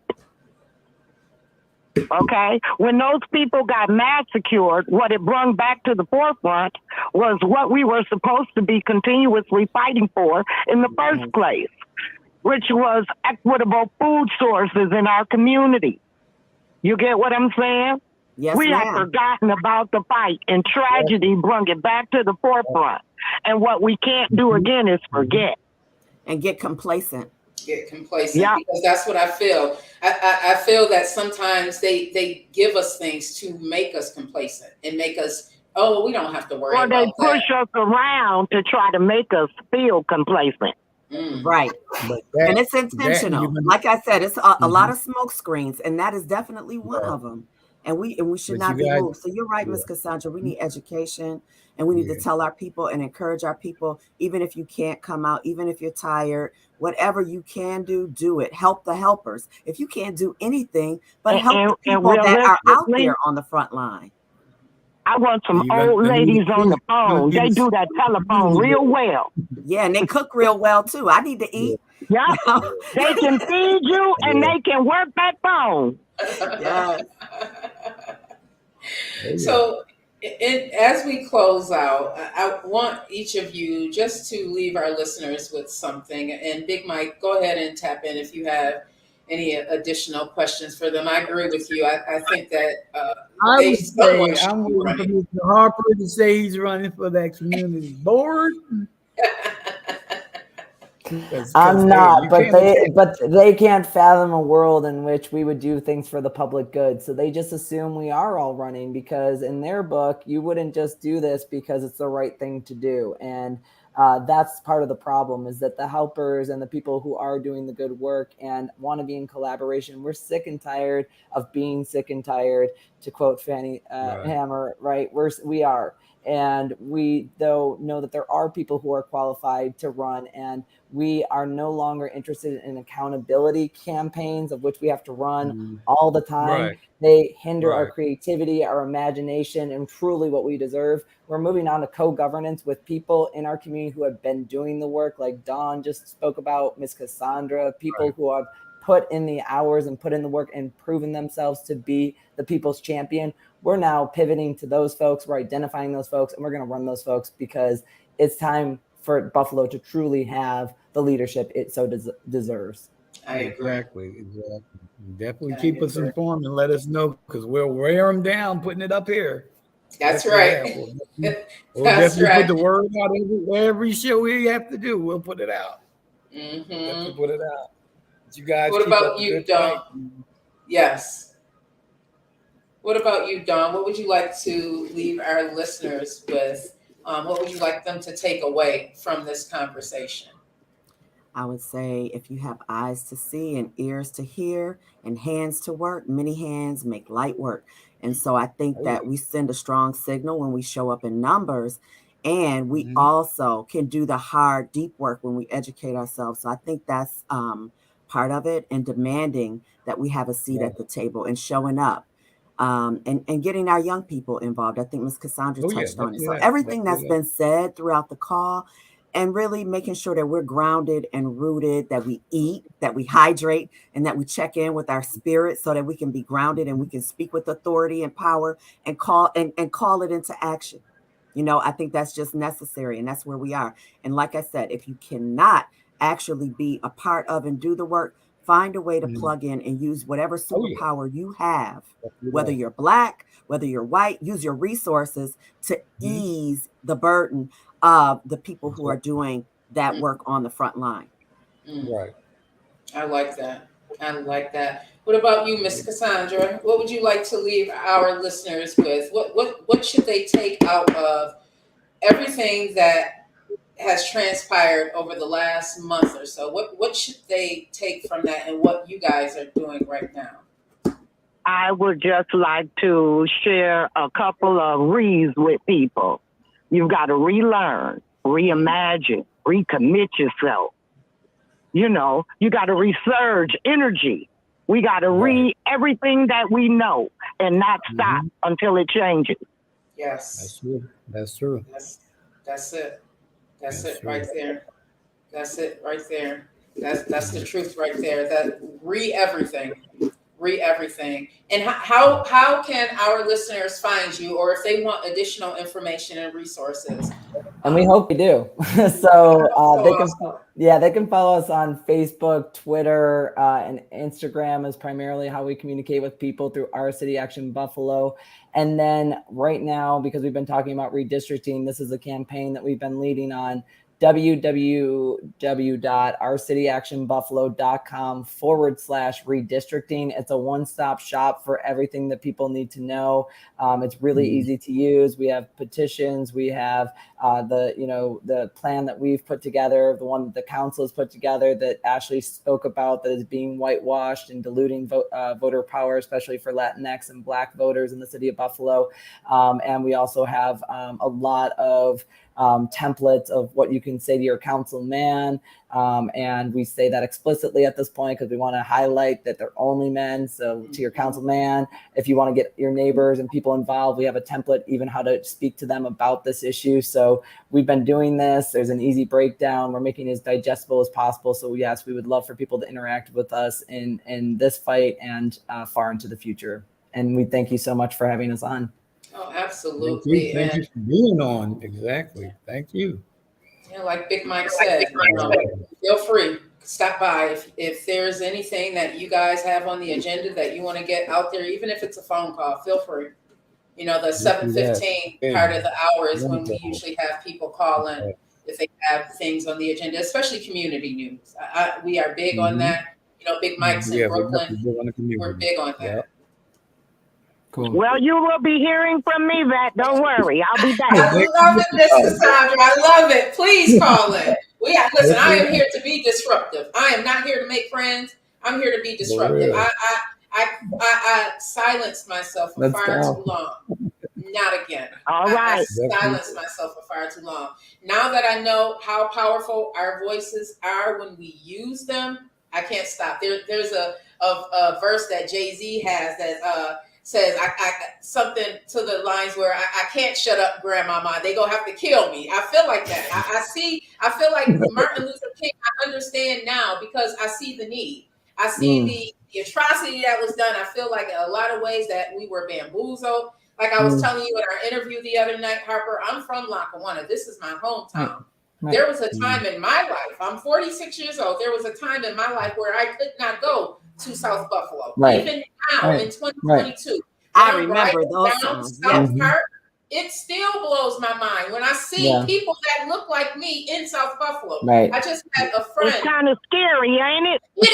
Okay? When those people got massacred, what it brought back to the forefront was what we were supposed to be continuously fighting for in the first place, which was equitable food sources in our community. You get what I'm saying? Yes, we had forgotten about the fight, and tragedy brought it back to the forefront. And what we can't do again is forget. And get complacent. get complacent, Yeah. because that's what I feel. I feel that sometimes they give us things to make us complacent and make us, oh, we don't have to worry Or they about push that. us around to try to make us feel complacent. Right. But And it's that intentional. even Like I said, it's a lot Mhm. of smoke screens, and that is definitely one Right. of them. And we should But not you be guys, moved. So you're right, yeah, Miss Cassandra. We need education, and we need to yeah. tell our people and encourage our people, even if you can't come out, even if you're tired, whatever you can do, do it. Help the helpers. If you can't do anything, but And, help and, the and people that are out realistically, there on the front line. I want some You're old gonna need ladies on the phone. They do that telephone community real well. Yeah, and they cook real well too. I need to yeah, eat. Yep. They can feed you and yeah. they can work that phone. Yes. Oh yeah. So, as we close out, I want each of you just to leave our listeners with something. And Big Mike, go ahead and tap in if you have any additional questions for them. I agree with you. I think that I would someone say should I'm be waiting for running. Mr. Harper to say he's running for that community board. Because I'm hey, not, you can't but they can't fathom a world in which we would do things for the public good. So they just assume we are all running, because in their book, you wouldn't just do this because it's the right thing to do. And that's part of the problem, is that the helpers and the people who are doing the good work and want to be in collaboration, we're sick and tired of being sick and tired, to quote Fanny right. Hammer, right? We are. And we, though, know that there are people who are qualified to run, and we are no longer interested in accountability campaigns of which we have to run all the time. Right. They hinder our Right. creativity, our imagination, and truly what we deserve. We're moving on to co-governance with people in our community who have been doing the work, like Dawn just spoke about, Miss Cassandra, people Right. who have put in the hours and put in the work and proven themselves to be the people's champion. We're now pivoting to those folks. We're identifying those folks, and we're going to run those folks, because it's time for Buffalo to truly have the leadership it so deserves. I agree. Exactly. Definitely I keep us agree. informed and let us know, because we'll wear them down putting it up here. That's Yes, we right. have. We'll That's definitely put right. the word out every show we have to do. We'll put it out. Definitely Mm-hmm. put it out. But you guys What keep up about a you, good fight. Dawn? Yes. What about you, Dawn? What would you like to leave our listeners with? What would you like them to take away from this conversation? I would say, if you have eyes to see and ears to hear and hands to work, many hands make light work. And so I think Oh yeah. that we send a strong signal when we show up in numbers, and we Mhm. also can do the hard, deep work when we educate ourselves. So I think that's part of it, and demanding that we have a seat Right. at the table and showing up. And getting our young people involved. I think Ms. Cassandra Oh yeah. touched on it. Definitely So that. everything that's Definitely that. been said throughout the call, and really making sure that we're grounded and rooted, that we eat, that we hydrate, and that we check in with our spirit, so that we can be grounded and we can speak with authority and power, and call it into action. I think that's just necessary, and that's where we are. And like I said, if you cannot actually be a part of and do the work, find a way to Mhm. plug in and use whatever Oh yeah. superpower you have, Definitely whether that. you're Black, whether you're white. Use your resources to Mhm. ease the burden of the people who are Exactly. doing that Mm, work on the front line. Right. I like that. I like that. What about you, Miss Cassandra? What would you like to leave our listeners with? What should they take out of everything that has transpired over the last month or so? What should they take from that, and what you guys are doing right now? I would just like to share a couple of re's with people. You've got to relearn, reimagine, recommit yourself. You got to resurge energy. We got to Right. everything that we know and not stop Mhm. until it changes. Yes, That's true. That's true. that's it. That's That's it right true. there. That's it right there. That's the truth right there. That everything. Read everything. And how can our listeners find you, or if they want additional information and resources? And we hope you do. So They can, also, they can follow us on Facebook, Twitter, and Instagram is primarily how we communicate with people, through Our City Action Buffalo. And then right now, because we've been talking about redistricting, this is a campaign that we've been leading on. www.ourcityactionbuffalo.com/redistricting. It's a one-stop shop for everything that people need to know. It's really easy to use. We have petitions. We have the plan that we've put together, the one that the council has put together that Ashley spoke about, that is being whitewashed and diluting voter power, especially for Latinx and Black voters in the city of Buffalo. And we also have a lot of templates of what you can say to your councilman. And we say that explicitly at this point because we want to highlight that they're only men. So to your councilman, if you want to get your neighbors and people involved, we have a template, even how to speak to them about this issue. So we've been doing this. There's an easy breakdown. We're making it as digestible as possible. So yes, we would love for people to interact with us in this fight and far into the future. And we thank you so much for having us on. Oh, absolutely. Thank you for being on. Exactly. Thank you. Yeah, like Big Mike said, feel free, stop by if there's anything that you guys have on the agenda that you want to get out there, even if it's a phone call, feel free. The 7:15 part of the hour is when we usually have people call in if they have things on the agenda, especially community news. We are big on that. Big Mike's in Brooklyn. We're big on that. Yep. Cool. Well, you will be hearing from me, Vette. Don't worry. I'll be back. I love it, Miss Cassandra. I love it. Please call in. Listen, I am here to be disruptive. I am not here to make friends. I'm here to be disruptive. I silenced myself for far too long. Not again. All right. I silenced myself for far too long. Now that I know how powerful our voices are when we use them, I can't stop. There's a verse that Jay-Z has that says I something to the lines where I can't shut up grandmama. They gonna have to kill me. I feel like that. I feel like Martin Luther King. I understand now because I see the need. I see the atrocity that was done. I feel like in a lot of ways that we were bamboozled. Like I was telling you in our interview the other night, Harper, I'm from Lackawanna. This is my hometown. Right. There was a time in my life, I'm 46 years old. There was a time in my life where I could not go to South Buffalo. Right. Even now in 2022. Right. I remember those songs. South Park, it still blows my mind when I see people that look like me in South Buffalo. Right. I just had a friend. It's kind of scary, ain't it? It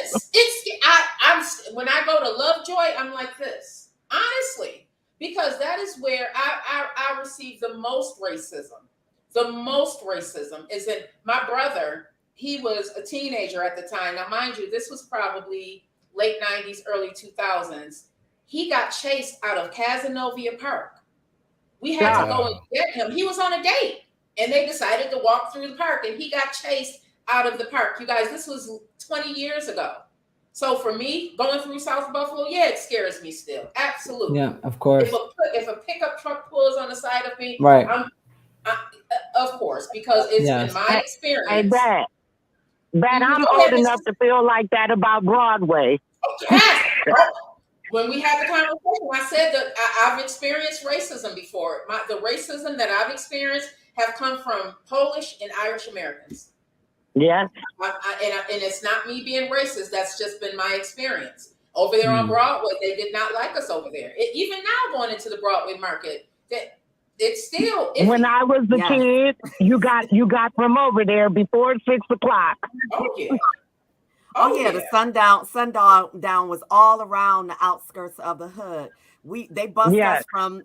is. I'm when I go to Lovejoy, I'm like this. Honestly, because that is where I receive the most racism. The most racism is that my brother, he was a teenager at the time. Now, mind you, this was probably late 90s, early 2000s. He got chased out of Casanova Park. We had to go and get him. He was on a date, and they decided to walk through the park, and he got chased out of the park. You guys, this was 20 years ago. So for me, going through South Buffalo, it scares me still. Absolutely. Yeah, of course. If a pickup truck pulls on the side of me, right. Of course, because it's been my experience. Hey, Vette, I'm old enough to feel like that about Broadway. Yes. When we had the conversation, I said that I've experienced racism before. The racism that I've experienced have come from Polish and Irish Americans. Yeah. And it's not me being racist. That's just been my experience. Over there on Broadway, they did not like us over there. Even now going into the Broadway market, it's still iffy. When I was a kid, you got from over there before 6 o'clock. Oh yeah. The sundown was all around the outskirts of the hood. They bused us from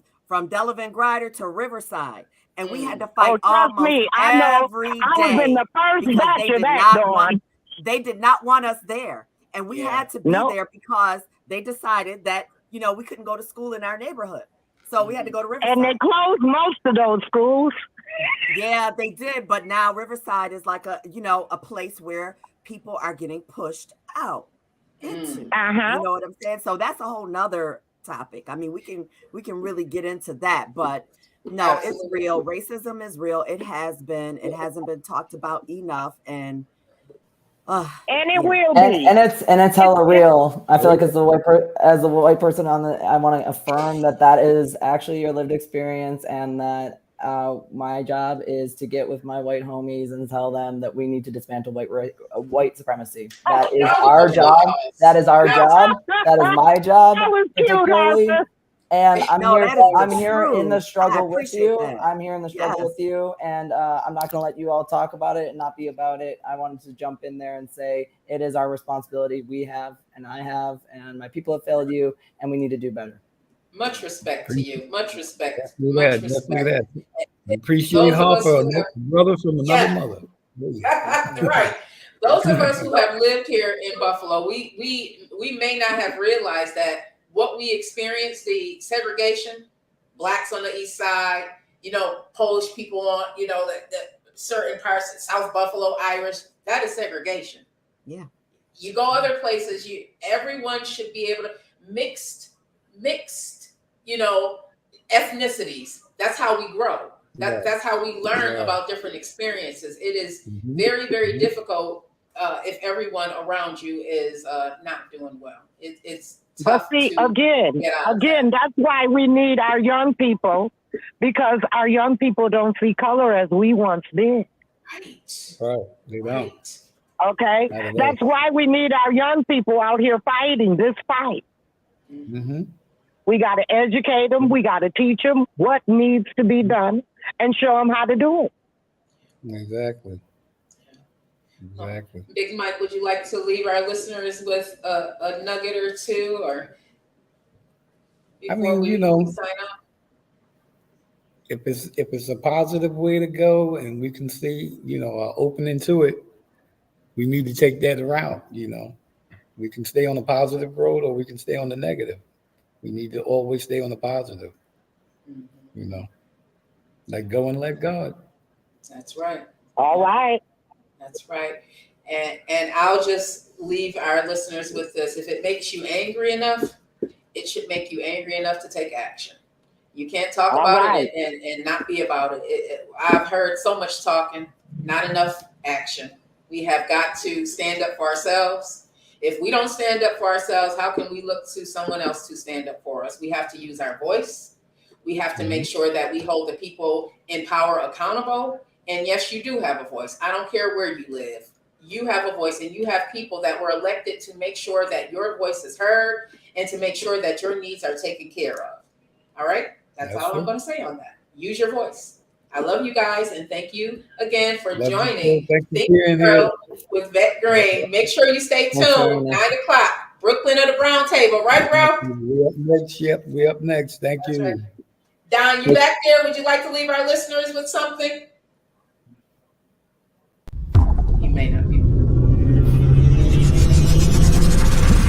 Delavan Grider to Riverside, and we had to fight almost every day. I was in the first batch of that. They did not want us there, and we had to be there because they decided that we couldn't go to school in our neighborhood. So we had to go to Riverside. And they closed most of those schools. Yeah, they did. But now Riverside is like a place where people are getting pushed out into. You know what I'm saying? So that's a whole nother topic. I mean, we can really get into that, but no, it's real. Racism is real. It has been. It hasn't been talked about enough, and it will be. And it's hella real. I feel like as a white person I want to affirm that is actually your lived experience, and that my job is to get with my white homies and tell them that we need to dismantle white supremacy. That is our job. That is our job. That is my job. Particularly. And I'm No, here. that is the I'm here in the truth. I struggle with appreciate you. that. I'm here in the struggle Yes. with you, and I'm not going to let you all talk about it and not be about it. I wanted to jump in there and say it is our responsibility. We have, and I have, and my people have failed you, and we need to do better. Much respect to you. Much respect. Definitely Much that. Definitely respect. that. I appreciate Those of us Harper, who have, brother from another yeah, mother. right. Those of us who have lived here in Buffalo, we may not have realized that what we experienced, the segregation, blacks on the east side, Polish people on, the certain parts of South Buffalo, Irish, that is segregation. Yeah. You go other places, everyone should be able to mixed, ethnicities. That's how we grow. That's how we learn about different experiences. It is very, very difficult if everyone around you is not doing well. It's tough. But see, to again, that's why we need our young people, because our young people don't see color as we once did. Right. They don't. Okay? That's why we need our young people out here fighting this fight. Mm-hmm. We got to educate them. We got to teach them what needs to be done and show them how to do it. Exactly. Big Mike, would you like to leave our listeners with a nugget or two, or before we sign up? If it's a positive way to go, and we can see, opening to it, we need to take that route. We can stay on the positive road, or we can stay on the negative. We need to always stay on the positive. Let go and let God. That's right. All right. That's right. And I'll just leave our listeners with this. If it makes you angry enough, it should make you angry enough to take action. You can't talk about it and not be about it. I've heard so much talking, not enough action. We have got to stand up for ourselves. If we don't stand up for ourselves, how can we look to someone else to stand up for us? We have to use our voice. We have to make sure that we hold the people in power accountable. And yes, you do have a voice. I don't care where you live. You have a voice, and you have people that were elected to make sure that your voice is heard and to make sure that your needs are taken care of. All right? That's all I'm going to say on that. Use your voice. I love you guys, and thank you again for joining Think Girl with Vette Green. Make sure you stay tuned. 9:00, Brooklyn at the Brown Table. Right, bro? We're up next. Yep, we're up next. Thank you. Right. Don, you back there? Would you like to leave our listeners with something?